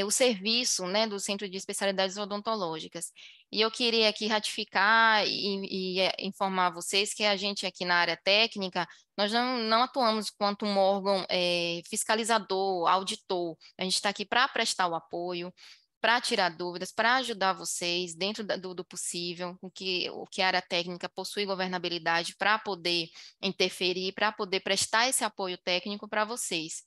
o serviço, né, do Centro de Especialidades Odontológicas. E eu queria aqui ratificar e informar vocês que a gente aqui na área técnica, nós não atuamos quanto um órgão fiscalizador, auditor. A gente está aqui para prestar o apoio, para tirar dúvidas, para ajudar vocês dentro do possível, o que a área técnica possui governabilidade para poder interferir, para poder prestar esse apoio técnico para vocês.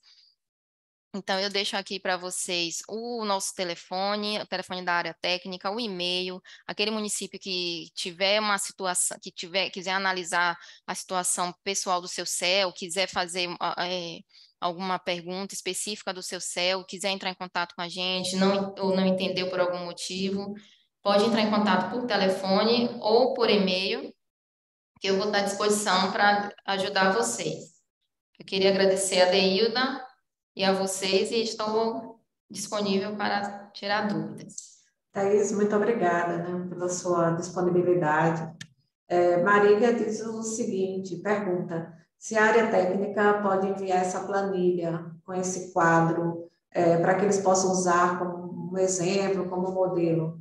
Então, eu deixo aqui para vocês o nosso telefone, o telefone da área técnica, o e-mail, aquele município que tiver uma situação, quiser analisar a situação pessoal do seu CEL, quiser fazer alguma pergunta específica do seu CEL, quiser entrar em contato com a gente, ou não entendeu por algum motivo, pode entrar em contato por telefone ou por e-mail, que eu vou estar à disposição para ajudar vocês. Eu queria agradecer a Deilda e a vocês, e estou disponível para tirar dúvidas. Thaís, muito obrigada, né, pela sua disponibilidade. Marília diz o seguinte, pergunta, se a área técnica pode enviar essa planilha com esse quadro para que eles possam usar como um exemplo, como modelo.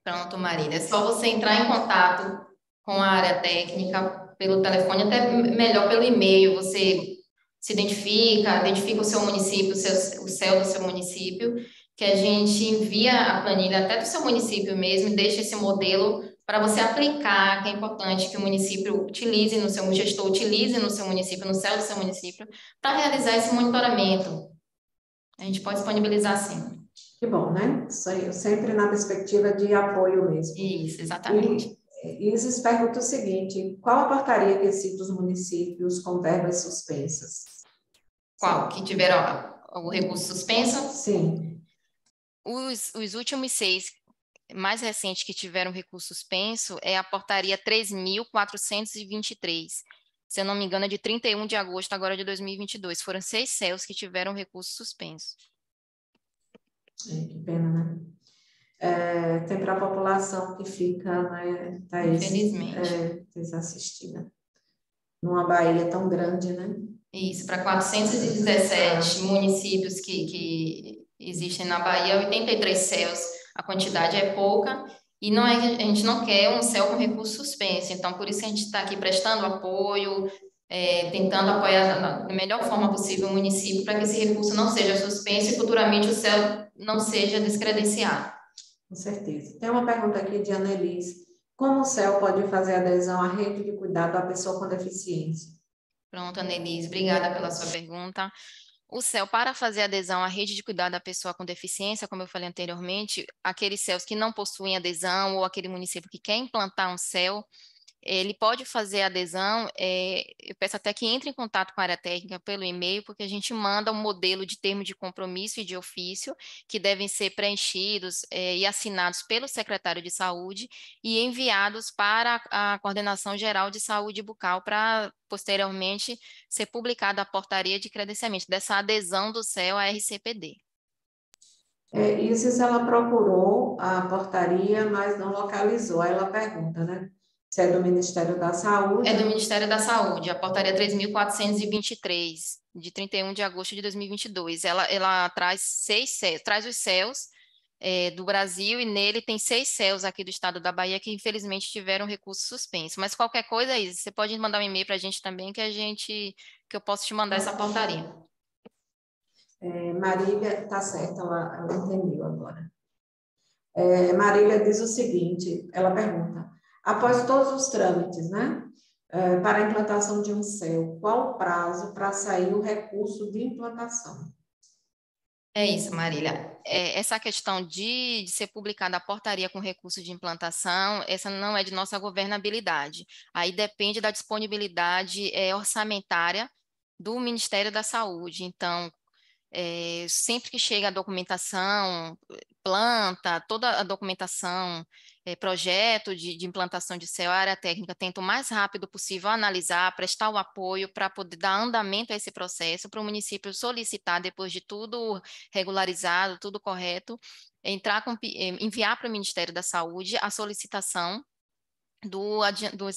Pronto, Marília. É só você entrar em contato com a área técnica pelo telefone, até melhor pelo e-mail. Você se identifica o seu município, o céu do seu município, que a gente envia a planilha até do seu município mesmo e deixa esse modelo para você aplicar, que é importante que o município utilize no seu, o gestor utilize no seu município, no céu do seu município, para realizar esse monitoramento. A gente pode disponibilizar sim. Que bom, né? Isso aí, sempre na perspectiva de apoio mesmo. Isso, exatamente. E Isis pergunta o seguinte, qual a portaria que cita os municípios com verbas suspensas? Qual? Que tiveram o recurso suspenso? Sim. Os últimos 6 mais recentes que tiveram recurso suspenso é a portaria 3.423. Se eu não me engano, é de 31 de agosto agora de 2022. Foram 6 CELs que tiveram recurso suspenso. Que pena, né? Tem para a população que fica, né, Infelizmente. Desassistida. Numa Bahia tão grande, né? Isso, para 417 municípios que existem na Bahia, 83 CELs, a quantidade é pouca, e não é, a gente não quer um CEL com recurso suspenso, então por isso a gente está aqui prestando apoio, tentando apoiar da melhor forma possível o município para que esse recurso não seja suspenso e futuramente o CEL não seja descredenciado. Com certeza. Tem uma pergunta aqui de Annelise. Como o CEL pode fazer adesão à rede de cuidado à pessoa com deficiência? Pronto, Annelise, obrigada pela sua pergunta. O CEL, para fazer adesão à rede de cuidado da pessoa com deficiência, como eu falei anteriormente, aqueles CELs que não possuem adesão ou aquele município que quer implantar um CEL, ele pode fazer adesão, eu peço até que entre em contato com a área técnica pelo e-mail, porque a gente manda um modelo de termo de compromisso e de ofício, que devem ser preenchidos e assinados pelo secretário de saúde e enviados para a Coordenação Geral de Saúde Bucal para, posteriormente, ser publicada a portaria de credenciamento dessa adesão do CEL à RCPD. Isis, ela procurou a portaria, mas não localizou. Aí ela pergunta, né? Se é do Ministério da Saúde. É do Ministério da Saúde, a portaria 3.423, de 31 de agosto de 2022. Ela traz 6 CELs, traz os CELs do Brasil, e nele tem 6 CELs aqui do estado da Bahia que infelizmente tiveram recurso suspenso. Mas qualquer coisa, Isa, você pode mandar um e-mail para a gente também que eu posso te mandar essa portaria. Marília, tá certo, ela entendeu agora. Marília diz o seguinte, ela pergunta, após todos os trâmites, né, para a implantação de um CEL, qual o prazo para sair o recurso de implantação? É isso, Marília. Essa questão de ser publicada a portaria com recurso de implantação, essa não é de nossa governabilidade. Aí depende da disponibilidade orçamentária do Ministério da Saúde. Então, sempre que chega a documentação, planta, toda a documentação, projeto de implantação de CEL, a área técnica tenta o mais rápido possível analisar, prestar o apoio para poder dar andamento a esse processo, para o município solicitar, depois de tudo regularizado, tudo correto, enviar para o Ministério da Saúde a solicitação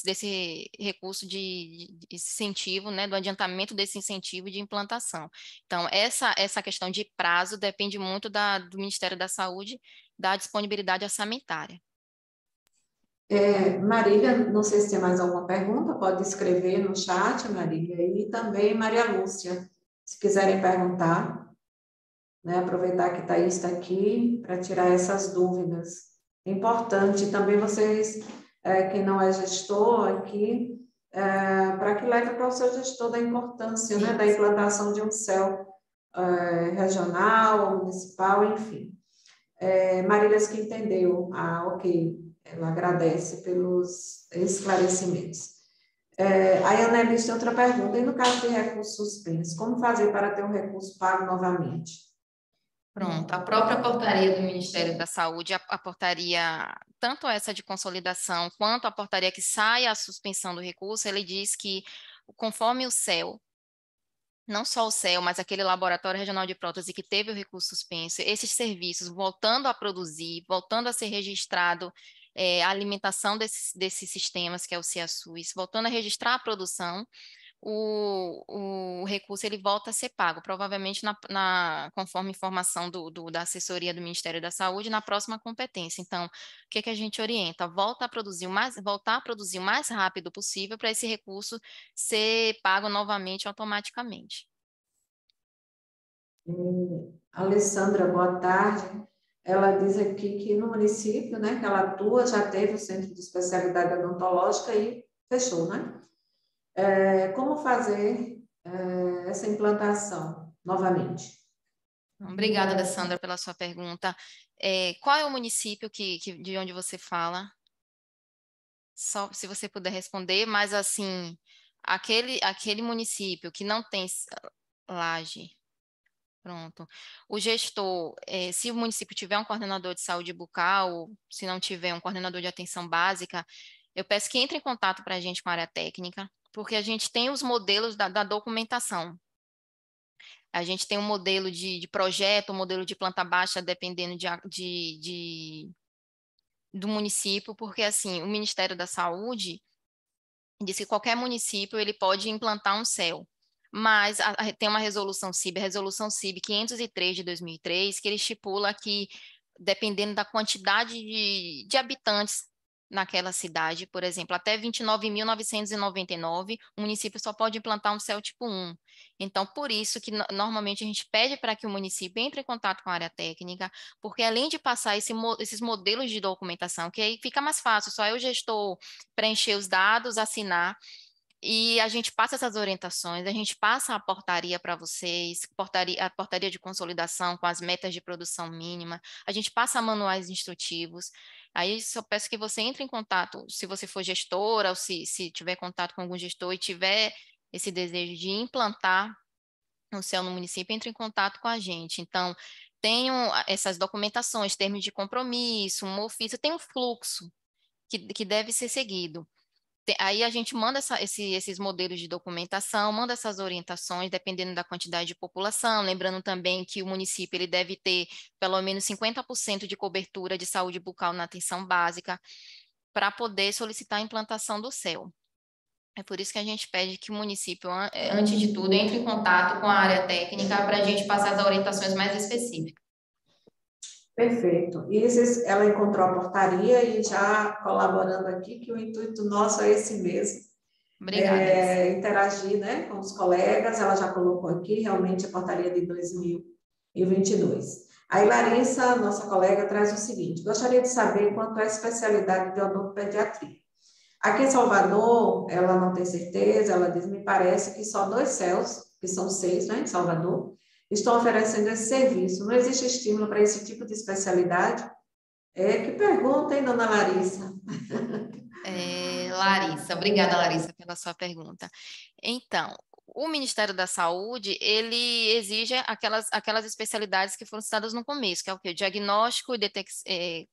desse recurso de incentivo, né, do adiantamento desse incentivo de implantação. Então, essa questão de prazo depende muito do Ministério da Saúde, da disponibilidade orçamentária. Marília, não sei se tem mais alguma pergunta, pode escrever no chat, Marília, e também Maria Lúcia, se quiserem perguntar, né, aproveitar que Thaís está aqui para tirar essas dúvidas. É importante também vocês, quem não é gestor aqui, para que leve para o seu gestor da importância, né, da implantação de um CEL regional, municipal, enfim. Marília que entendeu, ok, ela agradece pelos esclarecimentos. Aí a Annelise tem outra pergunta, e no caso de recurso suspenso, como fazer para ter um recurso pago novamente? Pronto, a própria portaria do Ministério da Saúde, a portaria, tanto essa de consolidação, quanto a portaria que sai a suspensão do recurso, ele diz que, conforme o CEL, não só o CEL, mas aquele laboratório regional de prótese que teve o recurso suspenso, esses serviços voltando a produzir, voltando a ser registrado a alimentação desses sistemas, que é o CEASUS, voltando a registrar a produção, o recurso ele volta a ser pago, provavelmente conforme informação da assessoria do Ministério da Saúde, na próxima competência. Então, o que a gente orienta? Voltar a produzir o mais rápido possível para esse recurso ser pago novamente automaticamente. Alessandra, boa tarde. Ela diz aqui que no município, né, que ela atua, já teve o centro de especialidade odontológica e fechou, né? Como fazer essa implantação novamente? Obrigada, Alessandra, pela sua pergunta. Qual é o município de onde você fala? Só se você puder responder, mas assim, aquele município que não tem laje, pronto. O gestor, se o município tiver um coordenador de saúde bucal, se não tiver um coordenador de atenção básica, eu peço que entre em contato para a gente com a área técnica, porque a gente tem os modelos da documentação. A gente tem um modelo de projeto, um modelo de planta baixa, dependendo do município, porque assim, o Ministério da Saúde diz que qualquer município ele pode implantar um CEL, mas tem uma resolução CIB, a resolução CIB 503 de 2003, que ele estipula que, dependendo da quantidade de habitantes naquela cidade, por exemplo, até 29.999, o município só pode implantar um CEL tipo 1. Então, por isso que normalmente a gente pede para que o município entre em contato com a área técnica, porque além de passar esses modelos de documentação, que aí fica mais fácil, só é o gestor preencher os dados, assinar, e a gente passa essas orientações, a gente passa a portaria para vocês, a portaria de consolidação com as metas de produção mínima, a gente passa manuais instrutivos. Aí só peço que você entre em contato, se você for gestora ou se tiver contato com algum gestor e tiver esse desejo de implantar um CEL no município, entre em contato com a gente. Então, tenho essas documentações, termos de compromisso, um ofício, tem um fluxo que deve ser seguido. Aí a gente manda esses modelos de documentação, manda essas orientações, dependendo da quantidade de população, lembrando também que o município ele deve ter pelo menos 50% de cobertura de saúde bucal na atenção básica, para poder solicitar a implantação do CEL. É por isso que a gente pede que o município, antes de tudo, entre em contato com a área técnica para a gente passar as orientações mais específicas. Perfeito. Isis, ela encontrou a portaria e já colaborando aqui, que o intuito nosso é esse mesmo. Obrigada. Interagir, né, com os colegas, ela já colocou aqui realmente a portaria de 2022. Aí Larissa, nossa colega, traz o seguinte: gostaria de saber quanto é a especialidade de odontopediatria. Aqui em Salvador, ela não tem certeza, ela diz, me parece que só 2 CELs, que são 6, né, em Salvador, estão oferecendo esse serviço. Não existe estímulo para esse tipo de especialidade? Que pergunta, hein, dona Larissa? Larissa, obrigada, Larissa, pela sua pergunta. Então, o Ministério da Saúde, ele exige aquelas especialidades que foram citadas no começo, que é o quê? Diagnóstico,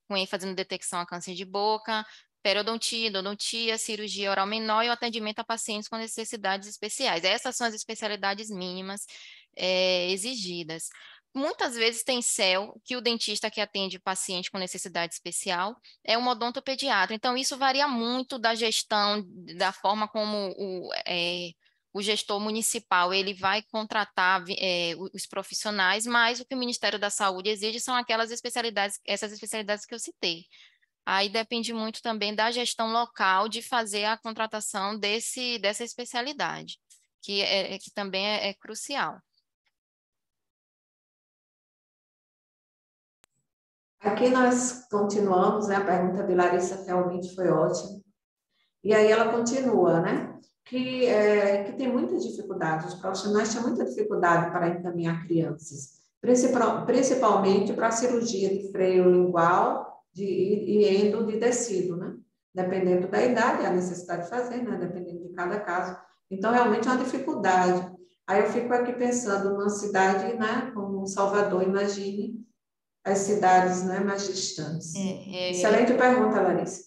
com ênfase na detecção a câncer de boca, periodontia, endodontia, cirurgia oral menor e o atendimento a pacientes com necessidades especiais. Essas são as especialidades mínimas exigidas. Muitas vezes tem CEL, que o dentista que atende paciente com necessidade especial é um odontopediatra. Então, isso varia muito da gestão, da forma como o gestor municipal ele vai contratar os profissionais, mas o que o Ministério da Saúde exige são essas especialidades que eu citei. Aí depende muito também da gestão local de fazer a contratação dessa especialidade, que também é crucial. Aqui nós continuamos, né? A pergunta de Larissa realmente foi ótima. E aí ela continua, né? Que tem muita dificuldade, os profissionais têm muita dificuldade para encaminhar crianças, principalmente para a cirurgia de freio lingual e endo de tecido, né? Dependendo da idade, a necessidade de fazer, né? Dependendo de cada caso. Então, realmente é uma dificuldade. Aí eu fico aqui pensando numa cidade, né? Como Salvador, imagine as cidades, né, mais distantes. Excelente pergunta, Larissa.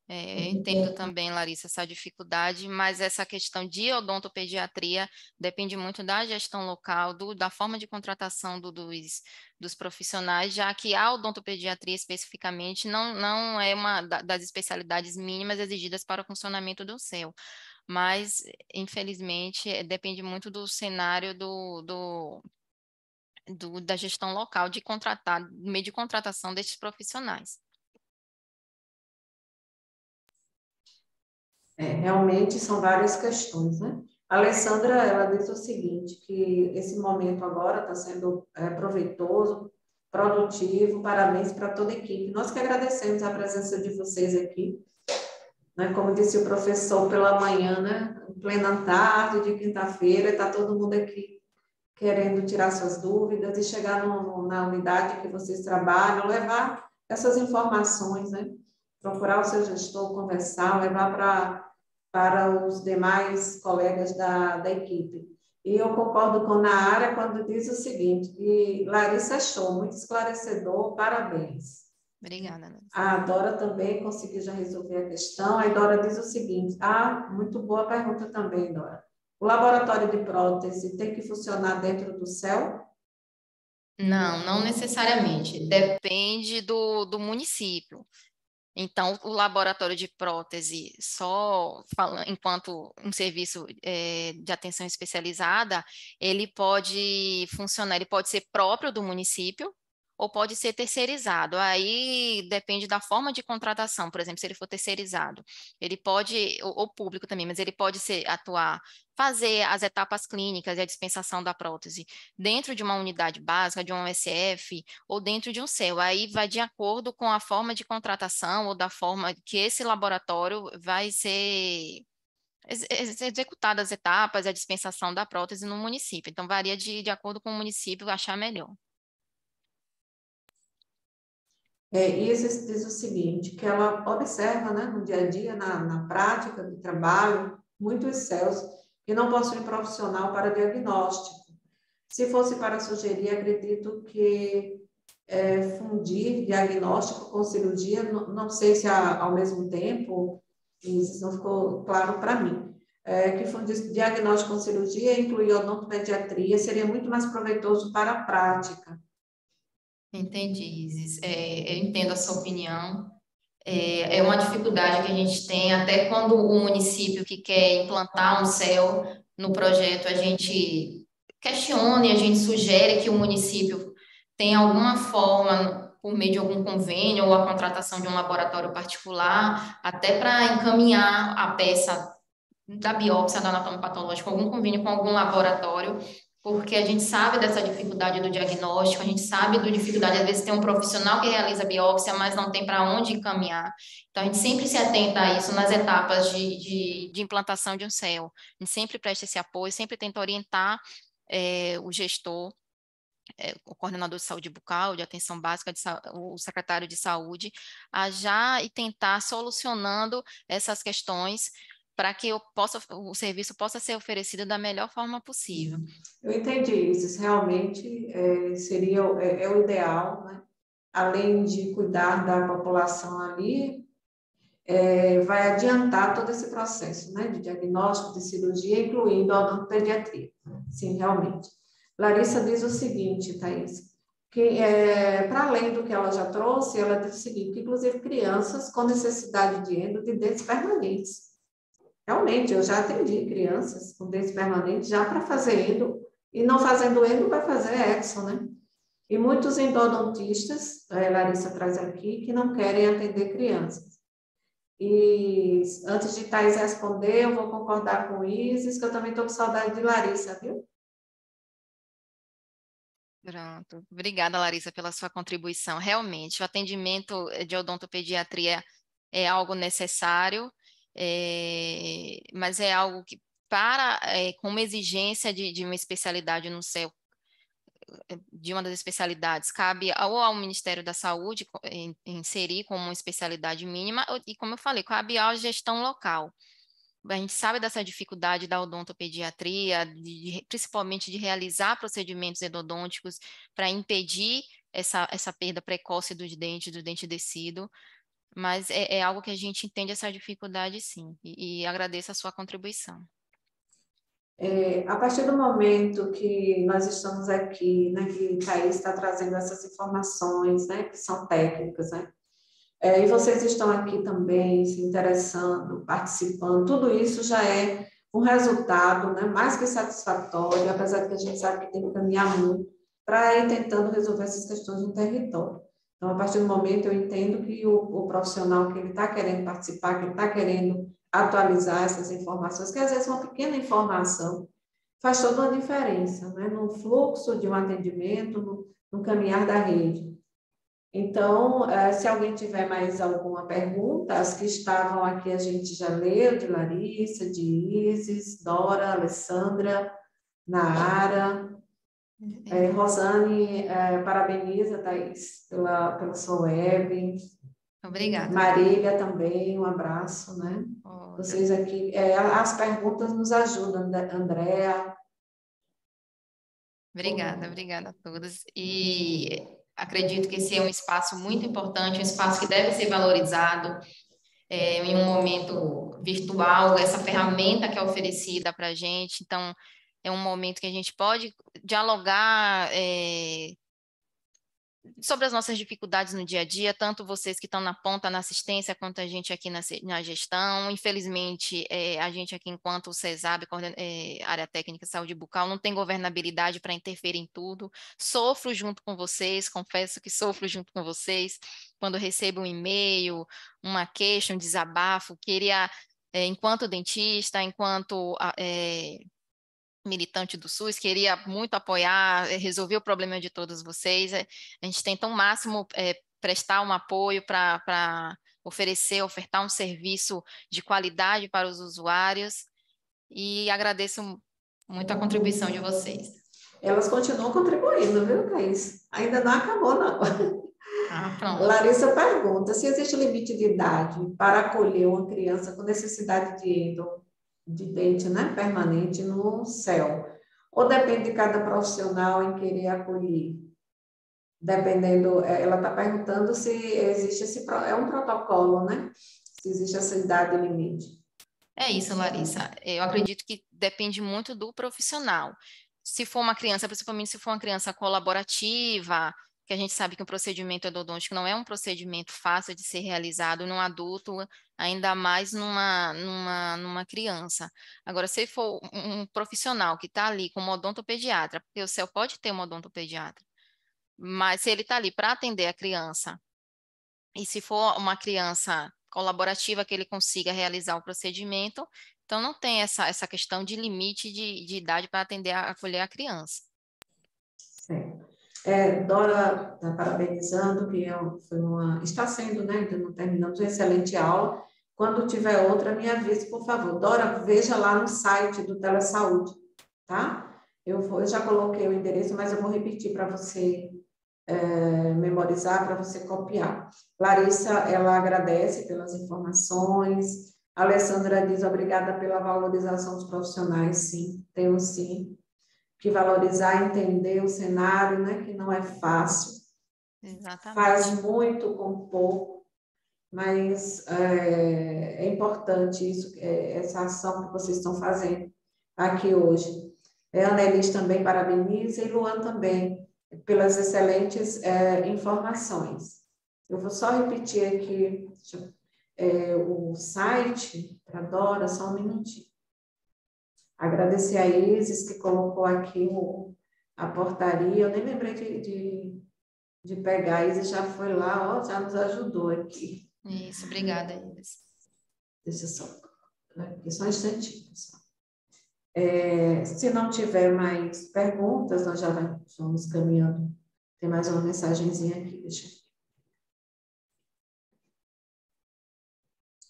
Eu entendo também, Larissa, essa dificuldade, mas essa questão de odontopediatria depende muito da gestão local, da forma de contratação dos profissionais, já que a odontopediatria especificamente não é uma das especialidades mínimas exigidas para o funcionamento do CEL, mas, infelizmente, depende muito do cenário da gestão local de contratar, do meio de contratação desses profissionais. Realmente são várias questões, né? A Alessandra, ela diz o seguinte, que esse momento agora está sendo proveitoso, produtivo, parabéns para toda a equipe. Nós que agradecemos a presença de vocês aqui, né? Como disse o professor pela manhã, né? Em plena tarde de quinta-feira, está todo mundo aqui querendo tirar suas dúvidas e chegar na unidade que vocês trabalham, levar essas informações, né? Procurar o seu gestor, conversar, levar para os demais colegas da equipe. E eu concordo com a Nara quando diz o seguinte, que Larissa é show, muito esclarecedor, parabéns. Obrigada, Larissa. A Dora também conseguiu já resolver a questão. A Dora diz o seguinte, muito boa pergunta também, Dora. O laboratório de prótese tem que funcionar dentro do CEL? Não necessariamente. Depende do município. Então, o laboratório de prótese, só falando, enquanto um serviço de atenção especializada, ele pode funcionar, ele pode ser próprio do município ou pode ser terceirizado. Aí depende da forma de contratação. Por exemplo, se ele for terceirizado, ele pode, ou público também, mas ele pode atuar, fazer as etapas clínicas e a dispensação da prótese dentro de uma unidade básica, de um USF, ou dentro de um CEL. Aí vai de acordo com a forma de contratação ou da forma que esse laboratório vai ser executadas as etapas, a dispensação da prótese no município. Então, varia de acordo com o município achar melhor. Isis diz o seguinte, que ela observa, né, no dia a dia, na prática do trabalho, muitos CELs que não possuem profissional para diagnóstico. Se fosse para sugerir, acredito que fundir diagnóstico com cirurgia, não sei se ao mesmo tempo, isso não ficou claro para mim, que fundir diagnóstico com cirurgia, incluir odontopediatria, seria muito mais proveitoso para a prática. Entendi, Isis. Eu entendo a sua opinião. É uma dificuldade que a gente tem, até quando o município que quer implantar um CEL no projeto, a gente questiona e a gente sugere que o município tenha alguma forma, por meio de algum convênio ou a contratação de um laboratório particular, até para encaminhar a peça da biópsia da anatomopatológica, algum convênio com algum laboratório, porque a gente sabe dessa dificuldade do diagnóstico, a gente sabe da dificuldade, às vezes tem um profissional que realiza a biópsia, mas não tem para onde encaminhar. Então, a gente sempre se atenta a isso nas etapas de implantação de um CEL. A gente sempre presta esse apoio, sempre tenta orientar o gestor, o coordenador de saúde bucal, de atenção básica, o secretário de saúde, a já e tentar solucionando essas questões para que o serviço possa ser oferecido da melhor forma possível. Eu entendi isso, realmente seria o ideal, né? Além de cuidar da população ali, vai adiantar todo esse processo, né? De diagnóstico, de cirurgia, incluindo a odontopediatria. Sim, realmente. Larissa diz o seguinte, Thaís, que para além do que ela já trouxe, ela diz o seguinte, que inclusive crianças com necessidade de endo de dentes permanentes. Realmente, eu já atendi crianças com dentes permanentes já para fazer endo, e não fazendo endo vai fazer exo, né? E muitos endodontistas, Larissa traz aqui, que não querem atender crianças. E antes de Thais responder, eu vou concordar com o Isis, que eu também estou com saudade de Larissa, viu? Pronto. Obrigada, Larissa, pela sua contribuição. Realmente, o atendimento de odontopediatria é algo necessário, mas é algo que, com uma exigência de uma especialidade no CEL, de uma das especialidades, cabe ao Ministério da Saúde inserir como uma especialidade mínima, e como eu falei, cabe à gestão local. A gente sabe dessa dificuldade da odontopediatria, principalmente de realizar procedimentos endodônticos para impedir essa perda precoce dos dentes, do dente descido, mas é algo que a gente entende essa dificuldade, sim, e agradeço a sua contribuição. A partir do momento que nós estamos aqui, né, que Thaís está trazendo essas informações, né, que são técnicas, né, e vocês estão aqui também se interessando, participando, tudo isso já é um resultado, né, mais que satisfatório, apesar de que a gente sabe que tem que caminhar muito para ir tentando resolver essas questões no território. Então, a partir do momento, eu entendo que o profissional que ele está querendo participar, que ele está querendo atualizar essas informações, que às vezes uma pequena informação faz toda uma diferença, né, no fluxo de um atendimento, no caminhar da rede. Então, se alguém tiver mais alguma pergunta, as que estavam aqui a gente já leu, de Larissa, de Isis, Dora, Alessandra, Naara, Rosane, parabeniza, Thaís, pela sua web. Obrigada. Marília também, um abraço, né? Vocês aqui, as perguntas nos ajudam, Andréa. Obrigada a todos. E acredito que esse é um espaço muito importante, um espaço que deve ser valorizado em um momento virtual, essa ferramenta que é oferecida para a gente. Então, é um momento que a gente pode dialogar sobre as nossas dificuldades no dia a dia, tanto vocês que estão na ponta, na assistência, quanto a gente aqui na gestão. Infelizmente, a gente aqui, enquanto o CESAB, área técnica de saúde bucal, não tem governabilidade para interferir em tudo. Sofro junto com vocês, confesso que sofro junto com vocês, quando recebo um e-mail, uma queixa, um desabafo, queria, enquanto dentista, enquanto militante do SUS, queria muito apoiar, resolver o problema de todos vocês. A gente tenta ao máximo prestar um apoio para ofertar um serviço de qualidade para os usuários e agradeço muito a contribuição de vocês. Elas continuam contribuindo, viu, Thaís? Ainda não acabou, não. Pronto. Larissa pergunta se existe limite de idade para acolher uma criança com necessidade de dente, né, permanente no CEL, ou depende de cada profissional em querer acolher? Dependendo, ela está perguntando se existe é um protocolo, né? Se existe essa idade limite. É isso, Larissa. Eu acredito que depende muito do profissional. Se for uma criança, principalmente se for uma criança colaborativa, que a gente sabe que o procedimento endodôntico não é um procedimento fácil de ser realizado num adulto, ainda mais numa criança. Agora, se for um profissional que está ali como odontopediatra, porque o CEL pode ter um odontopediatra, mas se ele está ali para atender a criança, e se for uma criança colaborativa que ele consiga realizar o procedimento, então não tem essa questão de limite de idade para acolher a criança. Certo. Dora está parabenizando, que está sendo, né? Ainda não terminamos, uma excelente aula. Quando tiver outra, me avise, por favor. Dora, veja lá no site do Telesaúde, tá? Eu já coloquei o endereço, mas eu vou repetir para você memorizar, para você copiar. Larissa, ela agradece pelas informações. A Alessandra diz obrigada pela valorização dos profissionais. Sim, temos sim que valorizar, entender o cenário, né, que não é fácil. Exatamente. Faz muito com pouco, mas é importante isso, essa ação que vocês estão fazendo aqui hoje. A Anelis também parabeniza e Luan também, pelas excelentes informações. Eu vou só repetir aqui o site para a Dora, só um minutinho. Agradecer a Isis, que colocou aqui a portaria. Eu nem lembrei de pegar. A Isis já foi lá, já nos ajudou aqui. Isso, obrigada, Isis. Deixa eu só um instantinho, pessoal. Se não tiver mais perguntas, nós já vamos caminhando. Tem mais uma mensagenzinha aqui, deixa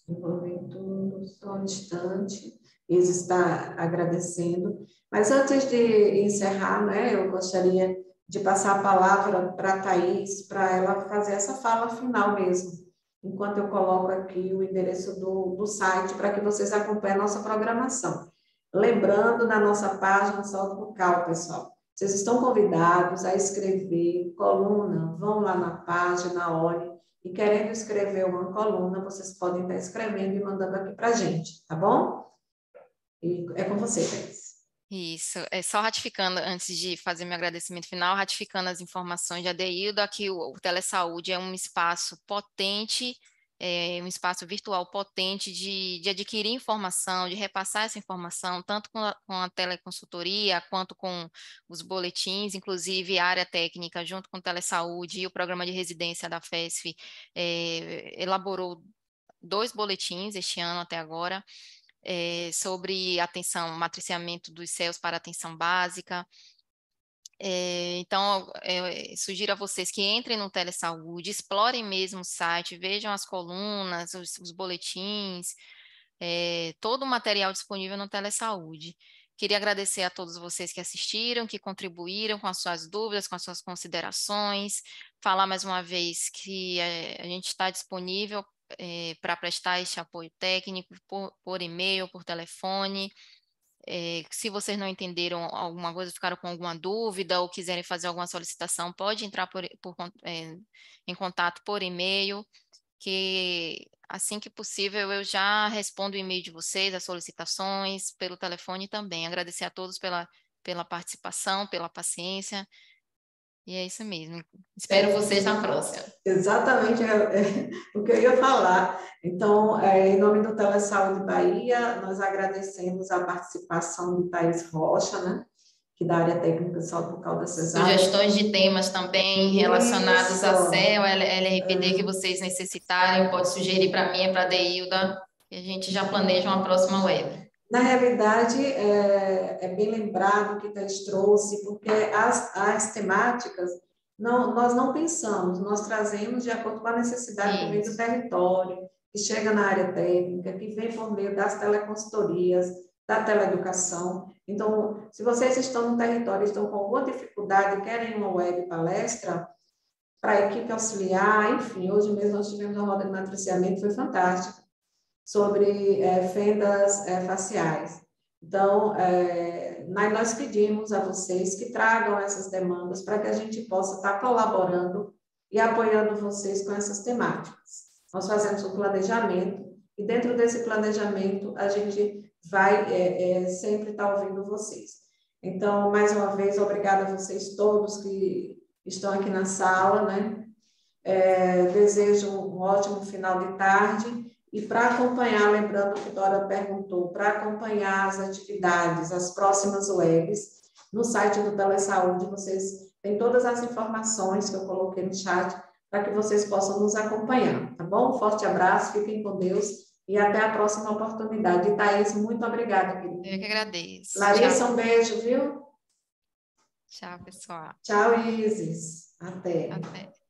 eu vou ver tudo, só um instante. Isis está agradecendo. Mas antes de encerrar, né, eu gostaria de passar a palavra para a Thaís, para ela fazer essa fala final mesmo, enquanto eu coloco aqui o endereço do site, para que vocês acompanhem a nossa programação. Lembrando, na nossa página Saúde Bucal, pessoal, vocês estão convidados a escrever coluna, vão lá na página, olhem, e querendo escrever uma coluna, vocês podem estar escrevendo e mandando aqui para a gente, tá bom? E é com você, Thais. Isso, é só ratificando, antes de fazer meu agradecimento final, ratificando as informações de Adeildo, aqui o Telesaúde é um espaço potente, um espaço virtual potente de adquirir informação, de repassar essa informação, tanto com a teleconsultoria, quanto com os boletins, inclusive a área técnica, junto com o Telesaúde e o programa de residência da FESF, elaborou 2 boletins este ano até agora, sobre atenção, matriciamento dos CELs para atenção básica. Então, sugiro a vocês que entrem no Telesaúde, explorem mesmo o site, vejam as colunas, os boletins, todo o material disponível no Telesaúde. Queria agradecer a todos vocês que assistiram, que contribuíram com as suas dúvidas, com as suas considerações. Falar mais uma vez que a gente está disponível para prestar este apoio técnico por e-mail, por telefone. Se vocês não entenderam alguma coisa, ficaram com alguma dúvida ou quiserem fazer alguma solicitação, pode entrar em contato por e-mail, que assim que possível eu já respondo o e-mail de vocês, as solicitações, pelo telefone também. Agradecer a todos pela participação, pela paciência. E é isso mesmo. Espero vocês na próxima. Exatamente o que eu ia falar. Então, em nome do Telesaúde Bahia, nós agradecemos a participação de Thais Rocha, né, que da área técnica de saúde bucal da cesárea. Sugestões de temas também relacionados à CEL, LRPD que vocês necessitarem, pode sugerir para mim e para a Deilda, e a gente já planeja uma próxima web. Na realidade, é bem lembrado o que Thais trouxe, porque as temáticas, nós não pensamos, nós trazemos de acordo com a necessidade que vem do território, que chega na área técnica, que vem por meio das teleconsultorias, da teleeducação. Então, se vocês estão no território, estão com alguma dificuldade, querem uma web palestra para a equipe auxiliar, enfim, hoje mesmo nós tivemos uma roda de matriciamento, foi fantástica, sobre fendas faciais. Então, nós pedimos a vocês que tragam essas demandas para que a gente possa estar colaborando e apoiando vocês com essas temáticas. Nós fazemos um planejamento e dentro desse planejamento a gente vai sempre estar ouvindo vocês. Então, mais uma vez, obrigada a vocês todos que estão aqui na sala, né? Desejo um ótimo final de tarde. E para acompanhar, lembrando que Dora perguntou, para acompanhar as atividades, as próximas webs, no site do Telesaúde, vocês têm todas as informações que eu coloquei no chat, para que vocês possam nos acompanhar, tá bom? Um forte abraço, fiquem com Deus e até a próxima oportunidade. E Thaís, muito obrigada, querida. Eu que agradeço. Larissa, um beijo, viu? Tchau, pessoal. Tchau, Isis. Até. Até.